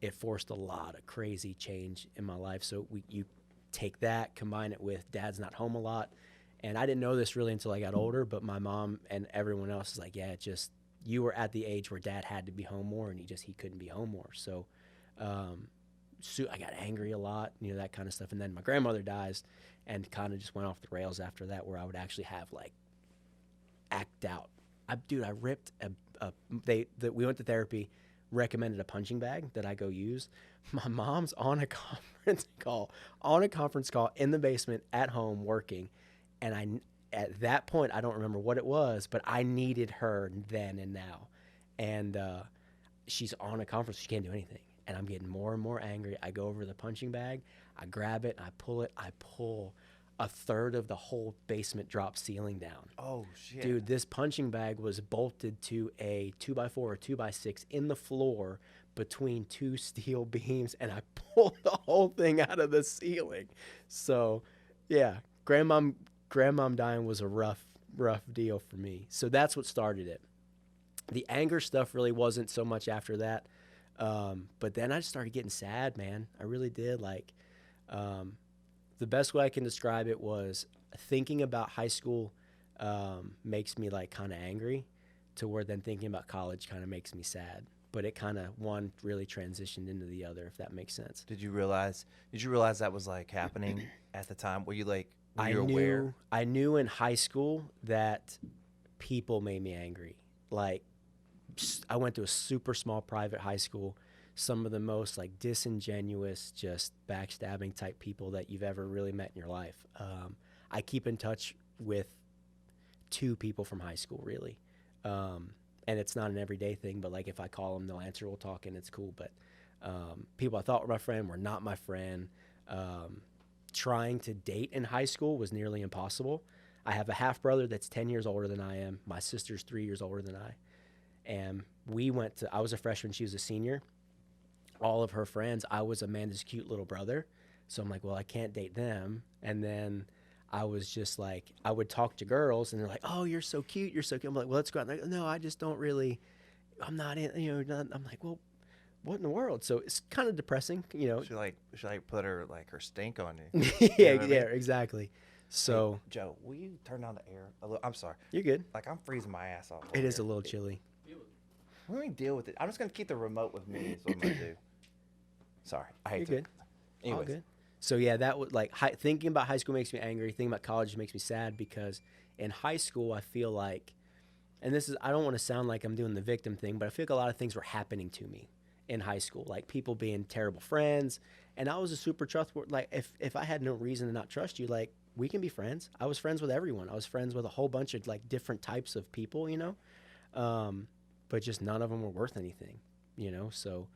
it forced a lot of crazy change in my life. So you take that, combine it with dad's not home a lot. And I didn't know this really until I got older, but my mom and everyone else is like, yeah, you were at the age where dad had to be home more, and he couldn't be home more. So I got angry a lot, that kind of stuff. And then my grandmother dies and kind of just went off the rails after that, where I would actually have like act out. I ripped we went to therapy, recommended a punching bag that I go use. My mom's on a conference call in the basement at home working. And at that point, I don't remember what it was, but I needed her then and now. And she's on a conference, she can't do anything. And I'm getting more and more angry. I go over to the punching bag, I grab it, I pull a third of the whole basement drop ceiling down. Oh, shit. Dude, this punching bag was bolted to a 2x4 or 2x6 in the floor between two steel beams, and I pulled the whole thing out of the ceiling. So, yeah, grandmom dying was a rough deal for me. So that's what started it. The anger stuff really wasn't so much after that. But then I just started getting sad, man. I really did. Like, the best way I can describe it was thinking about high school makes me like kind of angry, to where then thinking about college kind of makes me sad. But it kind of, one really transitioned into the other, if that makes sense. Did you realize that was like happening at the time? Were you aware? I knew in high school that people made me angry. Like, I went to a super small private high school. Some of the most like disingenuous, just backstabbing type people that you've ever really met in your life. I keep in touch with 2 people from high school, really. And it's not an everyday thing, but like if I call them, they'll answer, we'll talk, and it's cool. But People I thought were my friend were not my friend. Trying to date in high school was nearly impossible. I have a half brother that's 10 years older than I am. My sister's 3 years older than I. And I was a freshman, she was a senior. All of her friends, I was Amanda's cute little brother. So I'm like, well, I can't date them. And then I was just like, I would talk to girls and they're like, oh, you're so cute. You're so cute. I'm like, well, let's go out. Like, no, I just don't really, I'm not in, I'm like, well, what in the world? So it's kind of depressing, She put her stink on you. Yeah, You know what I mean? yeah, exactly. So Hey, Joe, will you turn down the air a little? I'm sorry. you're good. Like, I'm freezing my ass off. It is a little chilly. Let me deal with it. I'm just gonna keep the remote with me. Is what I'm gonna do. Sorry, I hate You're to. good. All Anyways, good. So yeah, that was like thinking about high school makes me angry. Thinking about college makes me sad because in high school I feel like, and this is, I don't want to sound like I'm doing the victim thing, but I feel like a lot of things were happening to me in high school, like people being terrible friends, and I was a super trustworthy. Like if I had no reason to not trust you, like we can be friends. I was friends with everyone. I was friends with a whole bunch of like different types of people, but just none of them were worth anything, So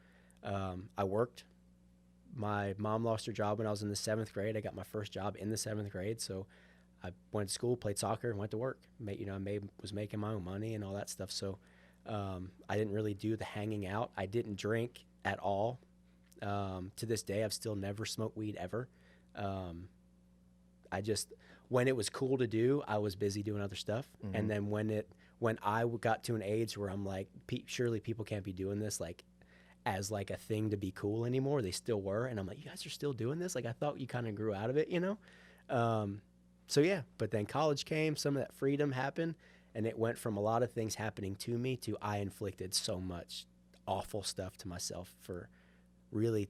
I worked. My mom lost her job when I was in the 7th grade. I got my first job in the 7th grade. So I went to school, played soccer, and went to work. Was making my own money and all that stuff. So I didn't really do the hanging out. I didn't drink at all. To this day, I've still never smoked weed ever. When it was cool to do, I was busy doing other stuff. Mm-hmm. And then when I got to an age where I'm like, surely people can't be doing this like as like a thing to be cool anymore. They still were, and I'm like, you guys are still doing this? Like I thought you kind of grew out of it, So yeah, but then college came, some of that freedom happened, and it went from a lot of things happening to me to I inflicted so much awful stuff to myself for really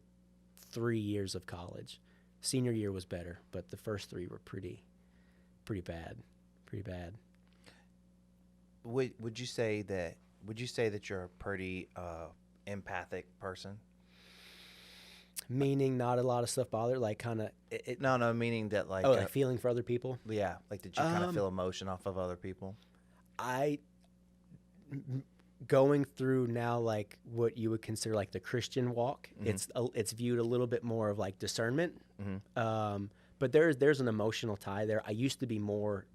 3 years of college. Senior year was better, but the first 3 were pretty bad. would you say that you're a pretty empathic person? Meaning not a lot of stuff bothered, like kind of No, meaning that like like feeling for other people. yeah, like did you kind of feel emotion off of other people? Going through now like what you would consider like the Christian walk, Mm-hmm. it's viewed a little bit more of like discernment. Mm-hmm. But there's an emotional tie there. I used to be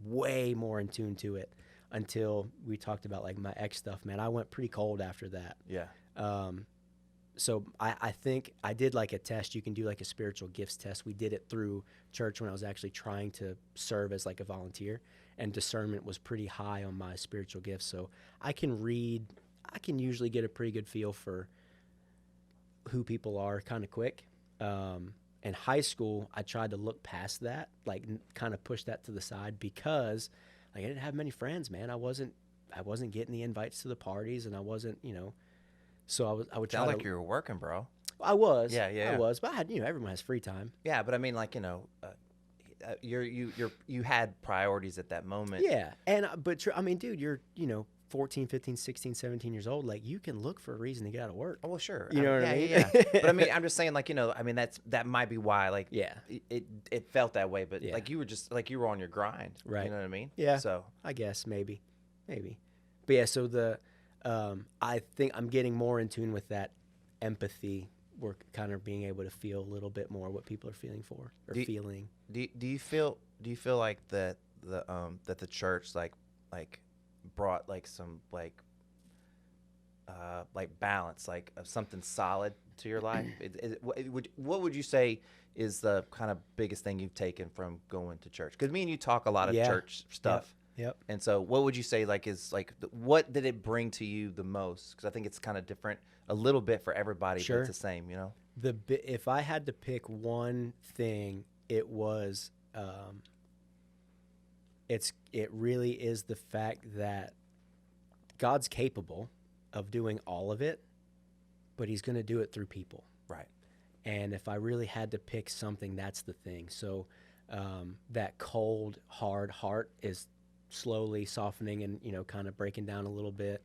way more in tune to it until we talked about like my ex stuff, man. I went pretty cold after that. Yeah. So I think I did like a test. You can do like a spiritual gifts test. We did it through church when I was actually trying to serve as like a volunteer, and discernment was pretty high on my spiritual gifts. So I can usually get a pretty good feel for who people are kind of quick. In high school, I tried to look past that, like kind of push that to the side because like I didn't have many friends, man. I wasn't getting the invites to the parties, and I wasn't, So I would try Sound to. like you were working, bro. I was. Yeah. I was, but I had, everyone has free time. Yeah, but I mean, like you had priorities at that moment. Yeah, I mean, dude, you're 14, 15, 16, 17 years old. Like you can look for a reason to get out of work. Oh well, sure. You know what I mean? Yeah. But I mean, I'm just saying, like I mean, that might be why, like, Yeah. it felt that way. But Yeah. like you were just like you were on your grind. Right. You know what I mean? Yeah. So I guess maybe, but yeah. So I think I'm getting more in tune with that empathy. We're kind of being able to feel a little bit more what people are feeling for or feeling. Do you feel like that the church like brought like some like balance, like of something solid to your life? What would you say is the kind of biggest thing you've taken from going to church? Because me and you talk a lot of church stuff. Yep. And so what would you say like is like what did it bring to you the most? Because I think it's kind of different a little bit for everybody, Sure. but it's the same, If I had to pick one thing, it was it really is the fact that God's capable of doing all of it, but he's going to do it through people. Right. And if I really had to pick something, that's the thing. So that cold, hard heart is slowly softening and, kind of breaking down a little bit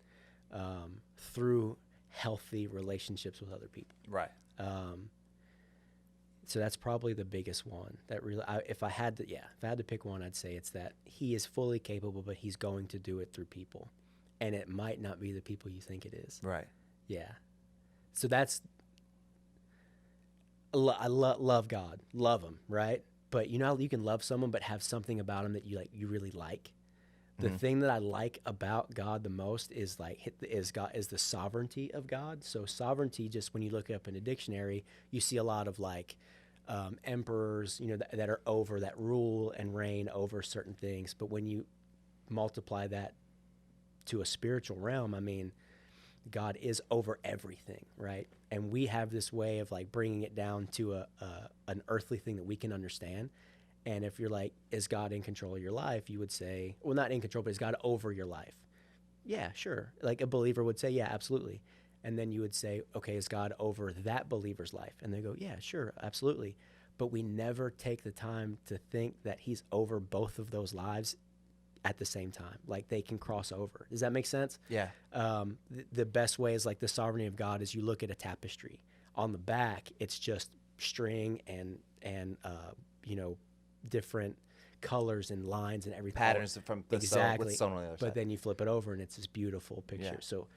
through healthy relationships with other people. Right. So that's probably the biggest one. That really, if I had to pick one, I'd say it's that he is fully capable, but he's going to do it through people, and it might not be the people you think it is. Right. Yeah. So that's love God, love him, right? But you know how you can love someone but have something about him that you really like? The thing that I like about God the most is the sovereignty of God. So sovereignty, just when you look it up in a dictionary, you see a lot of like emperors, you know, that are over, that rule and reign over certain things. But when you multiply that to a spiritual realm, I mean, God is over everything, right? And we have this way of like bringing it down to an earthly thing that we can understand. And if you're like, is God in control of your life? You would say, well, not in control, but is God over your life? Yeah, sure. Like a believer would say, yeah, absolutely. And then you would say, okay, is God over that believer's life? And they go, yeah, sure, absolutely. But we never take the time to think that he's over both of those lives at the same time. Like they can cross over. Does that make sense? Yeah. The best way is like the sovereignty of God is you look at a tapestry. On the back, it's just string and you know, different colors and lines and everything. Patterns from the exactly. what's sewn on the other side. But then you flip it over and it's this beautiful picture. Yeah. So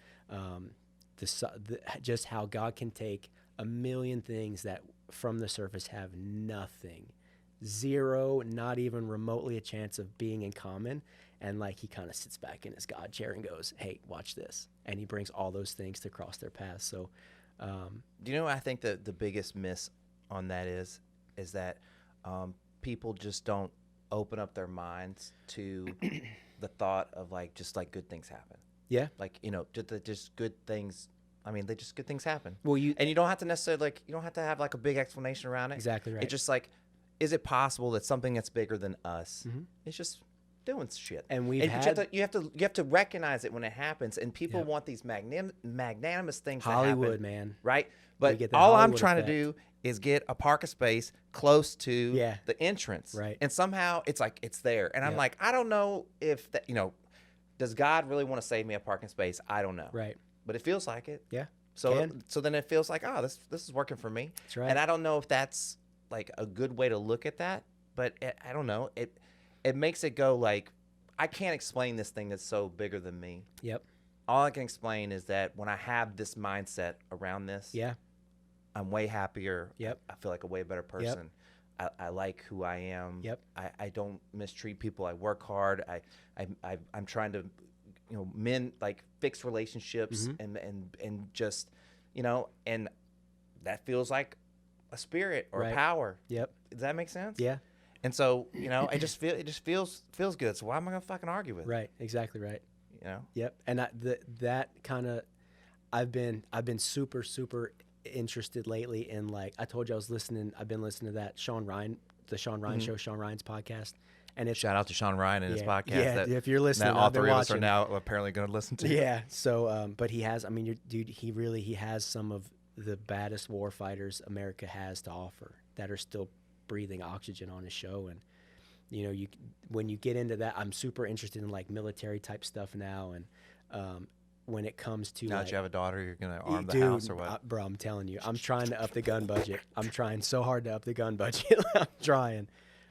just how God can take a million things that from the surface have nothing, zero, not even remotely a chance of being in common. And like he kind of sits back in his God chair and goes, hey, watch this. And he brings all those things to cross their paths. So do you know what I think the biggest miss on that is that people just don't open up their minds to the thought of like just like good things happen. Yeah. Like, you know, just good things. I mean, good things happen. Well, you don't have to necessarily like, you don't have to have like a big explanation around it. Exactly right. It's just like, is it possible that something that's bigger than us is just doing shit? And you have to recognize it when it happens. And people want these magnanimous things Hollywood, to happen, man. Right? But all I'm trying to do is get a parking space close to the entrance. Right. And somehow it's like it's there. And I'm like, I don't know if that, you know, does God really want to save me a parking space? I don't know. Right. But it feels like it. Yeah. So then it feels like, oh, this is working for me. That's right. And I don't know if that's like a good way to look at that, but I don't know. It makes it go like, I can't explain this thing that's so bigger than me. Yep. All I can explain is that when I have this mindset around this, I'm way happier. Yep. I feel like a way better person. I like who I am. Yep. I don't mistreat people. I work hard. I'm trying to, you know, fix relationships and just, you know, and that feels like a spirit or a power. Yep. Does that make sense? Yeah. And so, you know, it just feels good. So why am I gonna fucking argue with it? Right. Exactly right. You know. Yep. And that kind of, I've been super interested lately in, like, I told you I've been listening to that Sean Ryan show, Sean Ryan's podcast. And it's, shout out to Sean Ryan and his podcast. Yeah, if you're listening, all I've been three of us watching. are now apparently going to listen to. Yeah. So, but he has, I mean, dude, he has some of the baddest war fighters America has to offer that are still breathing oxygen on his show. And, you know, when you get into that, I'm super interested in like military type stuff now. And when it comes to, now like, that you have a daughter, you're going to arm the dude, house or what? Bro, I'm telling you, I'm trying to up the gun budget. I'm trying so hard to up the gun budget. I'm trying.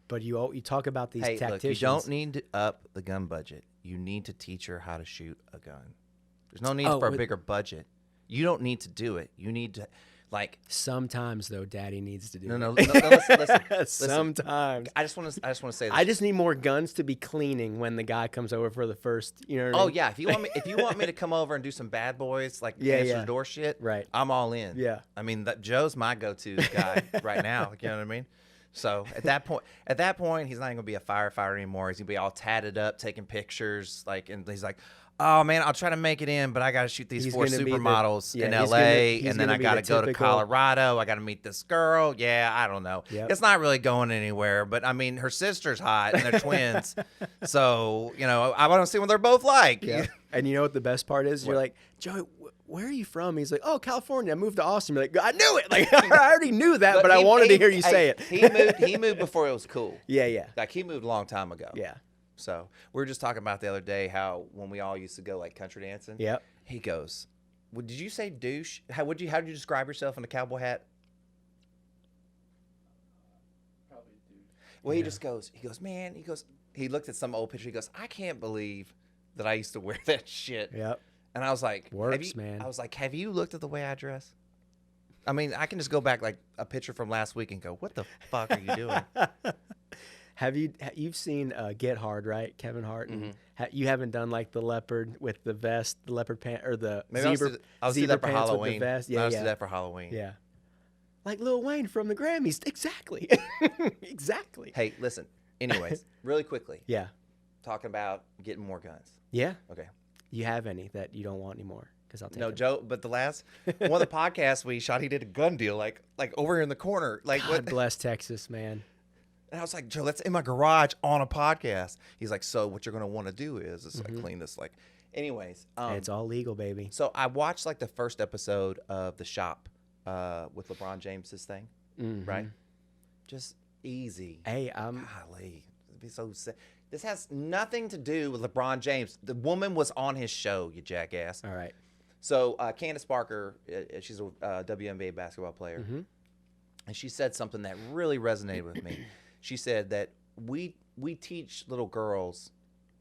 But you talk about these tacticians. Look, you don't need to up the gun budget. You need to teach her how to shoot a gun. There's no need for a bigger budget. You don't need to do it. You need to, like. Sometimes though, Daddy needs to do it. No, listen. Sometimes. I just want to say this. I just need more guns to be cleaning when the guy comes over for the first. You know what I mean? Yeah. If you want me to come over and do some bad boys like answer the door shit, right? I'm all in. Yeah. I mean, Joe's my go-to guy right now. You know what I mean? So at that point, he's not even gonna be a firefighter anymore. He's gonna be all tatted up, taking pictures, like, and he's like, "Oh man, I'll try to make it in, but I gotta shoot these 4 supermodels in LA, and then I gotta go to Colorado. I gotta meet this girl. Yeah, I don't know. Yep. It's not really going anywhere. But I mean, her sister's hot, and they're twins. So you know, I want to see what they're both like. Yeah. And you know what the best part is? You're like, Joey, where are you from? He's like, oh, California. I moved to Austin. You're like, I knew it. Like, I already knew that, but I wanted to hear you say it. He moved before it was cool. Yeah. Like he moved a long time ago. Yeah. So we were just talking about the other day how when we all used to go like country dancing. Yep. He goes, well, did you say douche? How did you describe yourself in a cowboy hat? Probably douche. Well, he goes, man, he looked at some old picture. He goes, I can't believe that I used to wear that shit. Yep. And I was like, man. I was like, have you looked at the way I dress? I mean, I can just go back like a picture from last week and go, what the fuck are you doing? You've seen Get Hard, right? Kevin Hart. And you haven't done like the leopard with the vest, the leopard pant, or the Maybe zebra, I'll do zebra that for pants Halloween. with the vest. Yeah, I'll yeah. do that for Halloween. Yeah. Like Lil Wayne from the Grammys. Exactly. Exactly. Hey, listen. Anyways, really quickly, Yeah. talking about getting more guns. Yeah. Okay. You have any that you don't want anymore? Because I'll take No, them. Joe, but the last one of the podcasts we shot, he did a gun deal, like over here in the corner. Like, God what? bless Texas, man. And I was like, Joe, that's in my garage on a podcast. He's like, so what you're going to want to do is like, clean this. Like, anyways. It's all legal, baby. So I watched like the first episode of The Shop with LeBron James's thing, right? Just easy. Hey, Golly, it'd be so sad. This has nothing to do with LeBron James. The woman was on his show, you jackass. all right. So Candace Parker, she's a WNBA basketball player, and she said something that really resonated with me. She said that we teach little girls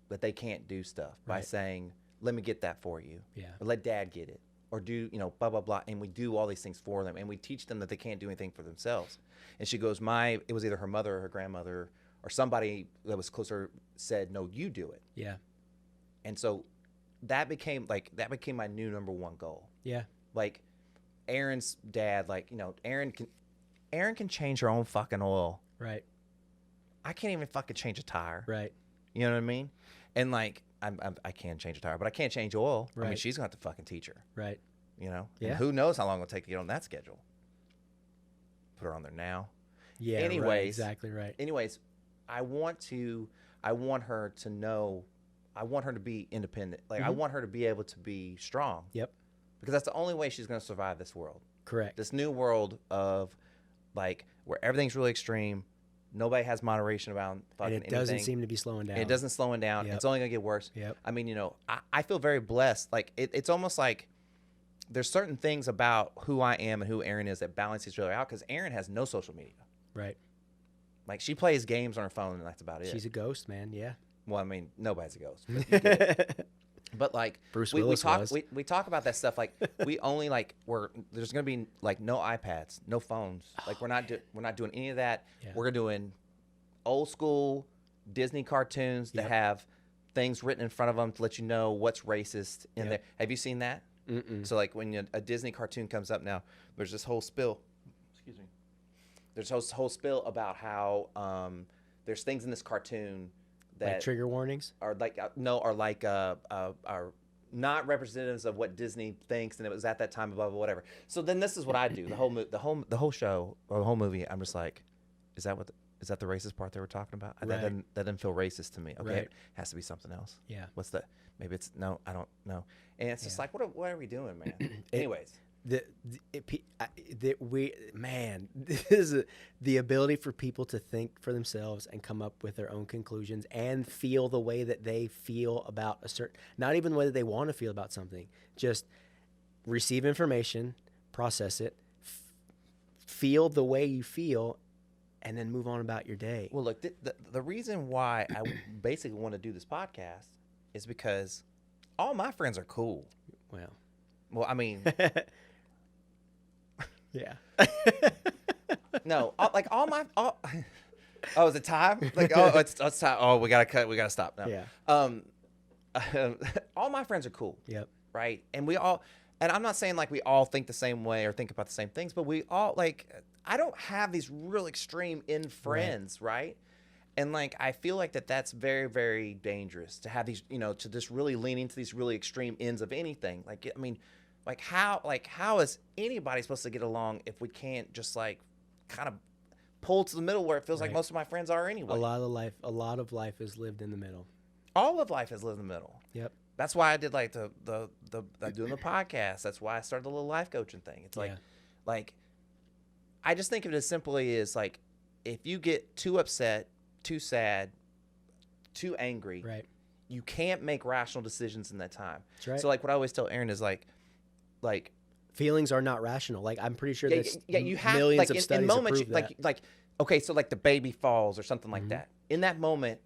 that they can't do stuff by saying, "Let me get that for you," Yeah. or "Let Dad get it," or do blah blah blah, and we do all these things for them, and we teach them that they can't do anything for themselves. And she goes, it was either her mother or her grandmother or somebody that was closer said, "No, you do it." Yeah. And so that became my new number one goal. Yeah. Like Aaron's dad, like, Aaron can change her own fucking oil. Right. I can't even fucking change a tire. Right. You know what I mean? And like I can change a tire, but I can't change oil. I mean, Right. she's gonna have to fucking teach her. Right. And Yeah. who knows how long it'll take to get on that schedule. Put her on there now. Yeah. Right. Anyways. Exactly right. Anyways, I want her to know, I want her to be independent. Like I want her to be able to be strong. Yep. Because that's the only way she's going to survive this world. Correct. This new world of like where everything's really extreme. Nobody has moderation about fucking And it doesn't anything. seem to be slowing down. It doesn't slowing down. Yep. It's only going to get worse. Yep. I mean, I feel very blessed. Like it's almost like there's certain things about who I am and who Aaron is that balance each other out because Aaron has no social media. Right. Like she plays games on her phone and that's about it. She's a ghost, man. Yeah. Well, I mean, nobody's a ghost. But, you get it. But like Bruce we Willis talk was. we talk about that stuff like we only like there's gonna be like no iPads, no phones. Like we're not doing any of that. Yeah. We're doing old school Disney cartoons that Yep. have things written in front of them to let you know what's racist in Yep. there. Have you seen that? Mm-mm. So like when a Disney cartoon comes up now, there's this whole spill. Excuse me. There's this whole spill about how there's things in this cartoon that Like trigger warnings. are like are not representatives of what Disney thinks, and it was at that time, blah blah whatever. So then this is what I do. The whole show or the whole movie. I'm just like, is that the racist part they were talking about? Right. That didn't feel racist to me. Okay, Right. it has to be something else. Yeah. What's the? Maybe it's no. I don't know. And it's just Yeah. like, what are we doing, man? Anyways. The ability for people to think for themselves and come up with their own conclusions and feel the way that they feel about a certain, not even the way that they want to feel about something, just receive information, process it, feel the way you feel, and then move on about your day. Well, look, the reason why I basically want to do this podcast is because all my friends are cool. Well, I mean, yeah. no, all my. Oh, is it time? Like, oh, it's time. Oh, we gotta cut. We gotta stop now. Yeah. All my friends are cool. Yep. Right, and we all. And I'm not saying like we all think the same way or think about the same things, but we all like. I don't have these real extreme friends, right? And like I feel like that's very, very dangerous to have these, to just really lean into these really extreme ends of anything. Like I mean, how is anybody supposed to get along if we can't just like kind of pull to the middle where it feels like Right. most of my friends are anyway? A lot of life is lived in the middle. All of life has lived in the middle. Yep. That's why I did like the doing the podcast. That's why I started the little life coaching thing. It's like I just think of it as simply as like if you get too upset, too sad, too angry, Right. you can't make rational decisions in that time. That's right. So like what I always tell Aaron is like Feelings are not rational. Like I'm pretty sure there's you have millions like of in studies moments to prove that. like okay, so like the baby falls or something like Mhm. that. In that moment,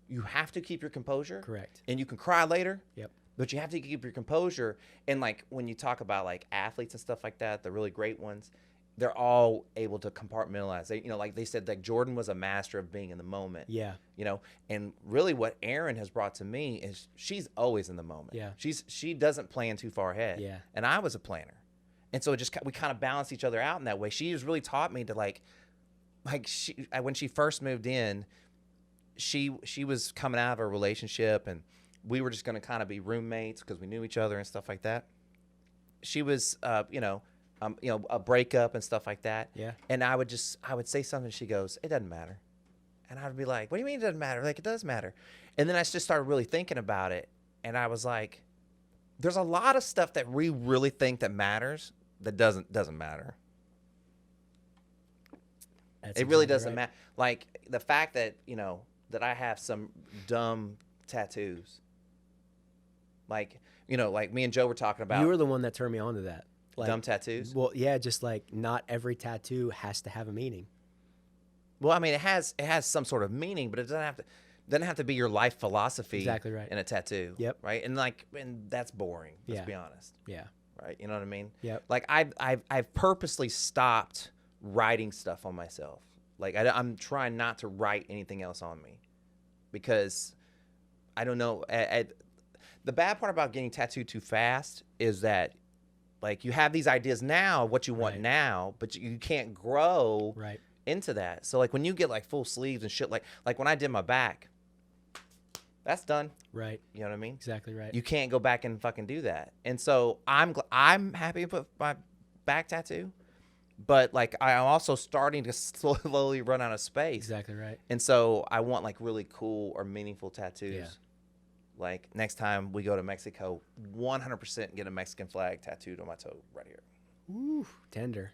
you have to keep your composure. Correct. And you can cry later. Yep. but you have to keep your composure. And like when you talk about like athletes and stuff like that, the really great ones, they're all able to compartmentalize. They, like they said, like Jordan was a master of being in the moment. Yeah. And really what Erin has brought to me is she's always in the moment. Yeah. She doesn't plan too far ahead. Yeah. And I was a planner. And so we kind of balance each other out in that way. She has really taught me to like when she first moved in, she was coming out of a relationship and we were just going to kind of be roommates because we knew each other and stuff like that. She was, a breakup and stuff like that. Yeah. And I would say something. She goes, "It doesn't matter." And I would be like, "What do you mean it doesn't matter?" Like, it does matter. And then I just started really thinking about it. And I was like, there's a lot of stuff that we really think that matters that doesn't matter. It really doesn't matter. Like the fact that, that I have some dumb tattoos. Like me and Joe were talking about. You were the one that turned me on to that. Like, dumb tattoos? Well, yeah, just like not every tattoo has to have a meaning. Well, I mean, it has some sort of meaning, but it doesn't have to be your life philosophy. Exactly right. In a tattoo. Yep. Right. And that's boring. Let's be honest. Yeah. Right. You know what I mean? Yep. Like I've purposely stopped writing stuff on myself. Like I'm trying not to write anything else on me, because I don't know. The bad part about getting tattooed too fast is that, like, you have these ideas now of what you want now, but you can't grow into that. So like when you get like full sleeves and shit, like when I did my back, that's done. Right. You know what I mean? Exactly right. You can't go back and fucking do that. And so I'm happy to put my back tattoo, but like I'm also starting to slowly run out of space. Exactly right. And so I want like really cool or meaningful tattoos. Yeah. Like next time we go to Mexico, 100% get a Mexican flag tattooed on my toe right here. Ooh, tender.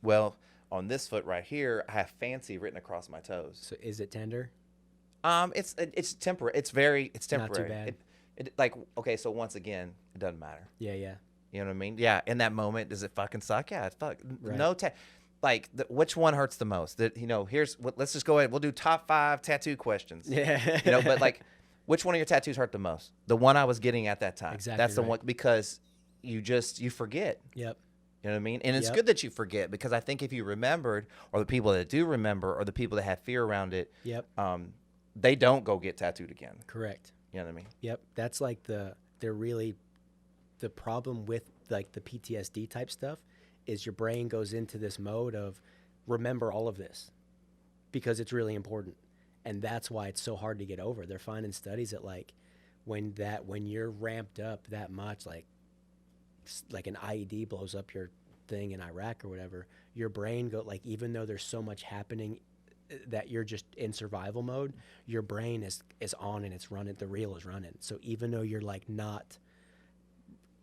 Well, on this foot right here, I have fancy written across my toes. So is it tender? It's temporary. It's temporary. Not too bad. Okay, so once again, it doesn't matter. Yeah, yeah. You know what I mean? Yeah. In that moment, does it fucking suck? Yeah, it fuck. Right. No, which one hurts the most? Let's just go ahead. We'll do top 5 tattoo questions. Yeah. But like, which one of your tattoos hurt the most? The one I was getting at that time. Exactly. That's the one, because you forget. Yep. You know what I mean? And it's good that you forget, because I think if you remembered, or the people that do remember, or the people that have fear around it, they don't go get tattooed again. Correct. You know what I mean? Yep. That's like the problem with like the PTSD type stuff is your brain goes into this mode of remember all of this because it's really important. And that's why it's so hard to get over. They're finding studies that like when you're ramped up that much, like an IED blows up your thing in Iraq or whatever, your brain even though there's so much happening that you're just in survival mode, your brain is on and it's running, the reel is running. So even though you're like not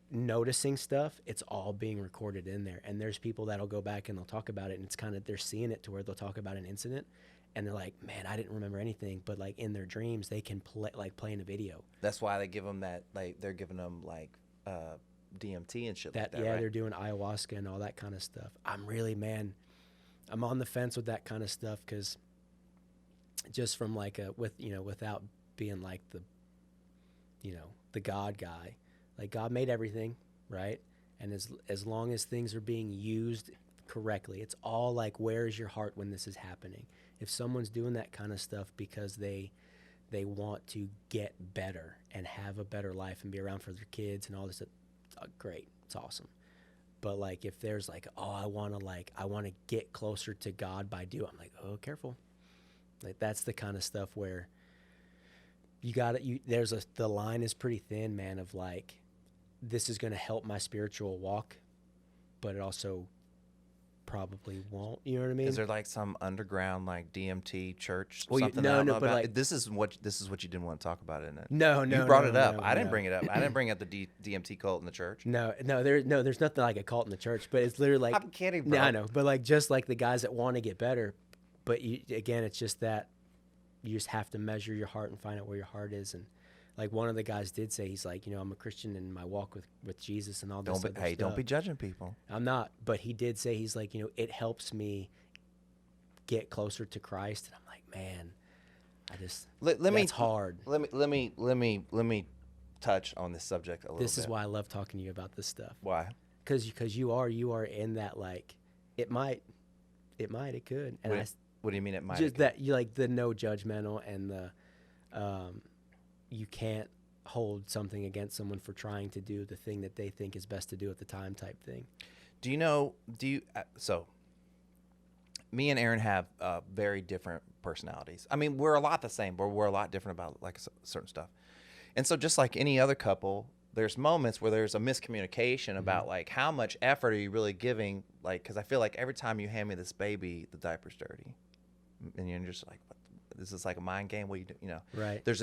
noticing stuff, it's all being recorded in there. And there's people that'll go back and they'll talk about it, and it's kind of, they're seeing it to where they'll talk about an incident and they're like, man, I didn't remember anything, but like in their dreams they can play in a video. That's why they give them that, like they're giving them like DMT and shit like that. Yeah, right? They're doing ayahuasca and all that kind of stuff. I'm on the fence with that kind of stuff, because just from like without being like the God guy, like God made everything, right? And as long as things are being used correctly, it's all like, where is your heart when this is happening? If someone's doing that kind of stuff because they want to get better and have a better life and be around for their kids and all this, great, it's awesome. But like if there's like, oh, I want to get closer to God by I'm like, oh, careful. Like that's the kind of stuff where the line is pretty thin, man, of like, this is going to help my spiritual walk, but it also probably won't. You know what I mean? Is there like some underground like DMT church? Well, something no, but about? Like, this is what you didn't want to talk about, isn't it? No, you brought it up. No, I didn't bring it up. I didn't bring up the DMT cult in the church. There's nothing like a cult in the church, but it's literally like, I'm kidding, bro. No, I know, but like just like the guys that want to get better, but it's just that you just have to measure your heart and find out where your heart is. And like one of the guys did say, he's like, I'm a Christian in my walk with Jesus and all this stuff. Don't be judging people. I'm not, but he did say, he's like, it helps me get closer to Christ. And I'm like, man, I just, it's hard. Let me touch on this subject a little bit. This is why I love talking to you about this stuff. Why? Because you are in that, like, it could. And What do you mean it might? just that you like the no judgmental and the you can't hold something against someone for trying to do the thing that they think is best to do at the time type thing. So me and Aaron have very different personalities. I mean, we're a lot the same, but we're a lot different about like certain stuff. And so just like any other couple, there's moments where there's a miscommunication about like how much effort are you really giving? Like, because I feel like every time you hand me this baby, the diaper's dirty, and you're just like, what? This is like a mind game. What you do? You know, Right. There's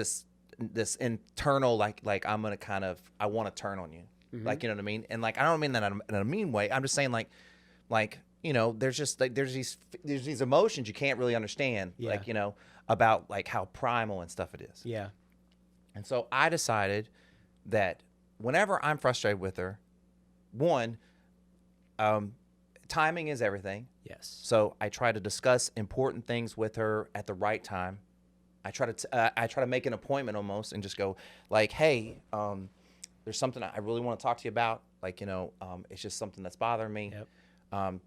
this internal like I'm gonna I want to turn on you, like, you know what I mean? And like I don't mean that in a mean way. I'm just saying like you know, there's just like there's these emotions you can't really understand, like, you know, about like how primal and stuff it is. Yeah. And so I decided that whenever I'm frustrated with her, timing is everything. Yes. So I try to discuss important things with her at the right time. I try to make an appointment almost and just go like, hey, there's something I really want to talk to you about. Like, you know, it's just something that's bothering me. Yep.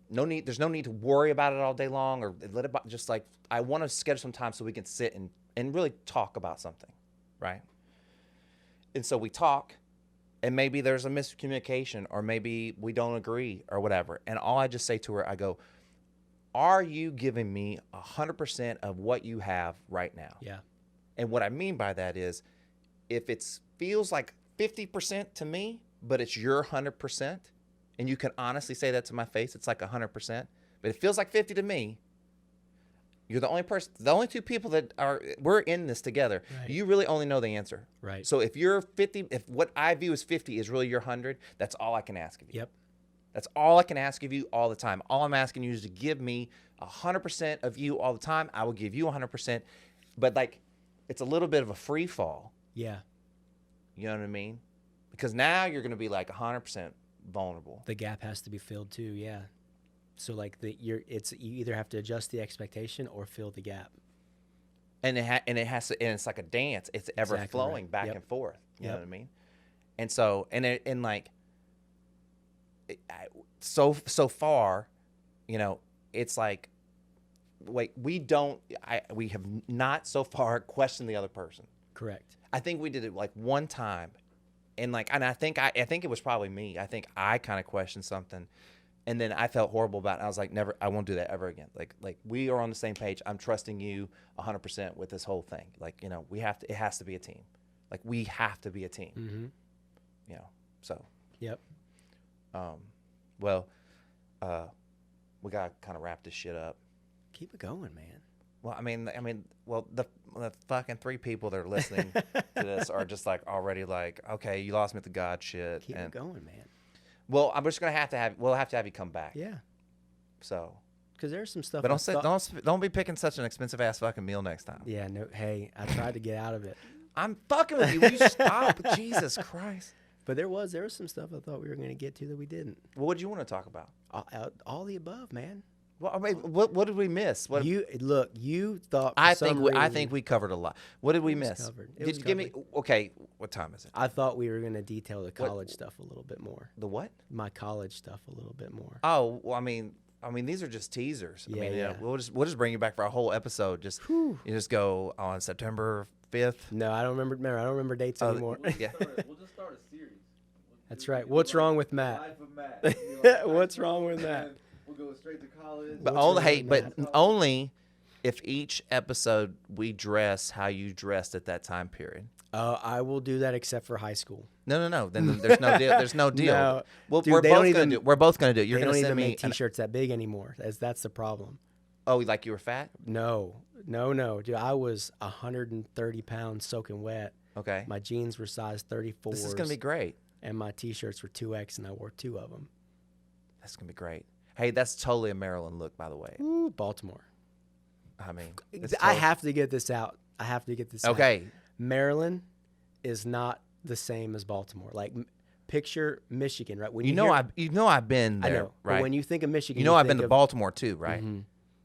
There's no need to worry about it all day long or let it, just like, I want to schedule some time so we can sit and really talk about something. Right. And so we talk, and maybe there's a miscommunication, or maybe we don't agree or whatever. And all I just say to her, I go, are you giving me 100% of what you have right now? Yeah. And what I mean by that is, if it feels like 50% to me, but it's your 100%, and you can honestly say that to my face, it's like 100%, but it feels like 50 to me, you're the only two people that we're in this together. Right. You really only know the answer. Right. So if you're 50, if what I view as 50 is really your 100, that's all I can ask of you. Yep. That's all I can ask of you all the time. All I'm asking you is to give me 100% of you all the time. I will give you 100%. But like, it's a little bit of a free fall. Yeah. You know what I mean? Because now you're going to be like 100% vulnerable. The gap has to be filled too. Yeah. So like you either have to adjust the expectation or fill the gap. And it's like a dance. It's ever Exactly flowing right. back Yep. and forth. You know Yep. what I mean? And so, so far, you know, it's like, wait, we have not so far questioned the other person. Correct. I think we did it like one time, and I think it was probably me. I think I kind of questioned something, and then I felt horrible about it. I was like, never, I won't do that ever again. Like we are on the same page. I'm trusting you 100% with this whole thing. Like, you know, it has to be a team. Like, we have to be a team. Mm-hmm. You know, so. Yep. Well, we gotta kind of wrap this shit up. Keep it going, man. Well, I mean, the fucking 3 people that are listening to this are just like already like, okay, you lost me at the God shit. Keep it going, man. Well, I'm just gonna we'll have to have you come back. Yeah. So. Because there's some stuff. But don't be picking such an expensive ass fucking meal next time. Yeah. No. Hey, I tried to get out of it, I'm fucking with you. Will you stop? Jesus Christ. but there was some stuff I thought we were going to get to that we didn't. Well, what do you want to talk about? All the above, man. Well, I mean, what did we miss? You thought. I think we covered a lot. What did we miss? Covered. Give me. Okay, what time is it? I thought we were going to detail the college stuff a little bit more. The what? My college stuff a little bit more. Oh, well, I mean, these are just teasers. I mean, Yeah. we'll just bring you back for a whole episode. You just go on September 5th. No, I don't remember. I don't remember dates anymore. Yeah. We'll just start a series. That's right. What's wrong with Matt? Life of Matt. What's wrong with Matt? And we'll go straight to college. But What's only, wrong hey, with but only if each episode we dress how you dressed at that time period. I will do that except for high school. No. Then there's no deal. There's no deal. No. Well, Dude, we're they both don't gonna even- do. We're both gonna do it. You're They gonna don't send even me make T-shirts that big anymore. That's the problem. Oh, like you were fat? No. Dude, I was 130 pounds soaking wet. Okay. My jeans were size 34s. This is gonna be great. And my T-shirts were 2X, and I wore 2 of them. That's gonna be great. Hey, that's totally a Maryland look, by the way. Ooh, Baltimore. I mean, I have to get this out. out. Okay. Maryland is not the same as Baltimore. Like, picture Michigan, right? When I've been there, I know. right? But when you think of Michigan, I've been to Baltimore too, right? Mhm.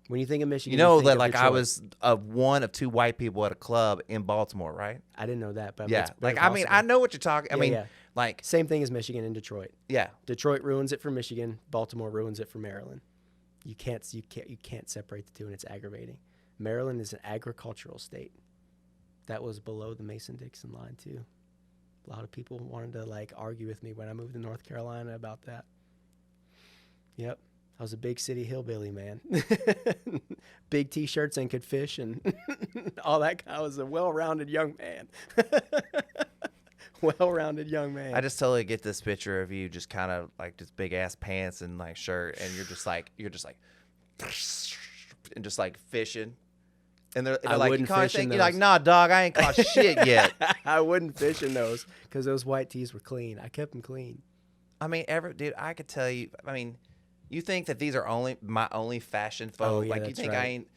When you think of Michigan, You know think that of like I Detroit. was one of two white people at a club in Baltimore, right? I didn't know that, but Yeah. it's very Like I mean, possible. I know what you're talking. I Yeah, mean, yeah. like Same thing as Michigan and Detroit. yeah. Detroit ruins it for Michigan. Baltimore ruins it for Maryland. You can't separate the two, and it's aggravating. Maryland is an agricultural state. That was below the Mason-Dixon line too. A lot of people wanted to like argue with me when I moved to North Carolina about that. Yep, I was a big city hillbilly, man. Big T-shirts and could fish and all that. I was a well-rounded young man. Well-rounded young man. I just totally get this picture of you just kind of like just big ass pants and like shirt, and you're just like and just like fishing. And they're I like, you wouldn't kind of fish in think you're like, those. nah, dog, I ain't caught shit yet. I wouldn't fish in those because those white tees were clean. I kept them clean. I mean, dude, I could tell you. I mean, you think that these are my only fashion photos? Oh, yeah, like you that's think right. I ain't,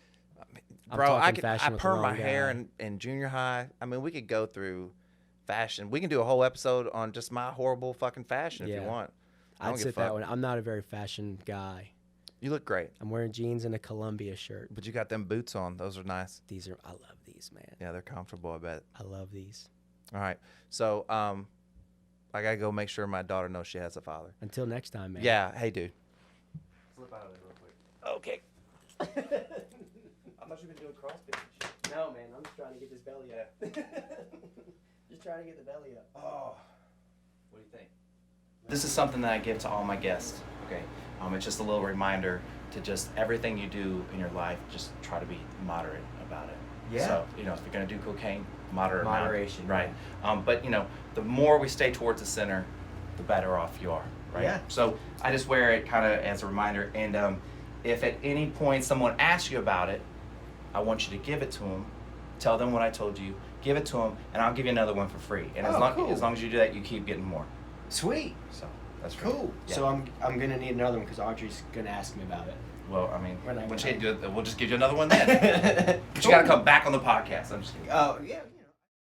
I'm bro? I talking fashion with the permed my wrong hair guy. in junior high. I mean, we could go through fashion. We can do a whole episode on just my horrible fucking fashion if you Yeah. want. I I'd don't give a sit that fuck. one. I'm not a very fashion guy. You look great, I'm wearing jeans and a Columbia shirt. but you got them boots on. Those are nice. I love these, man. Yeah, they're comfortable. I bet. I love these. All right, so I gotta go make sure my daughter knows she has a father. Until next time, man. Yeah. Hey, dude. Slip out of there real quick. Okay. I thought you've been doing CrossFit and shit. No, man. I'm just trying to get this belly up. Just trying to get the belly up. Oh. What do you think? This is something that I give to all my guests. Okay. It's just a little reminder to just everything you do in your life, just try to be moderate about it. Yeah. So, if you're gonna do cocaine, moderate amount. Moderation, Right. But the more we stay towards the center, the better off you are. Right. Yeah. So I just wear it kind of as a reminder. And if at any point someone asks you about it, I want you to give it to them. Tell them what I told you. Give it to them, and I'll give you another one for free. And cool. as long as you do that, you keep getting more. Sweet. So that's great. Cool. Yeah. So I'm gonna need another one because Audrey's gonna ask me about it. Well, I mean, When I when get she home. do it, we'll just give you another one then. But you got to come back on the podcast. I'm just kidding. Oh yeah.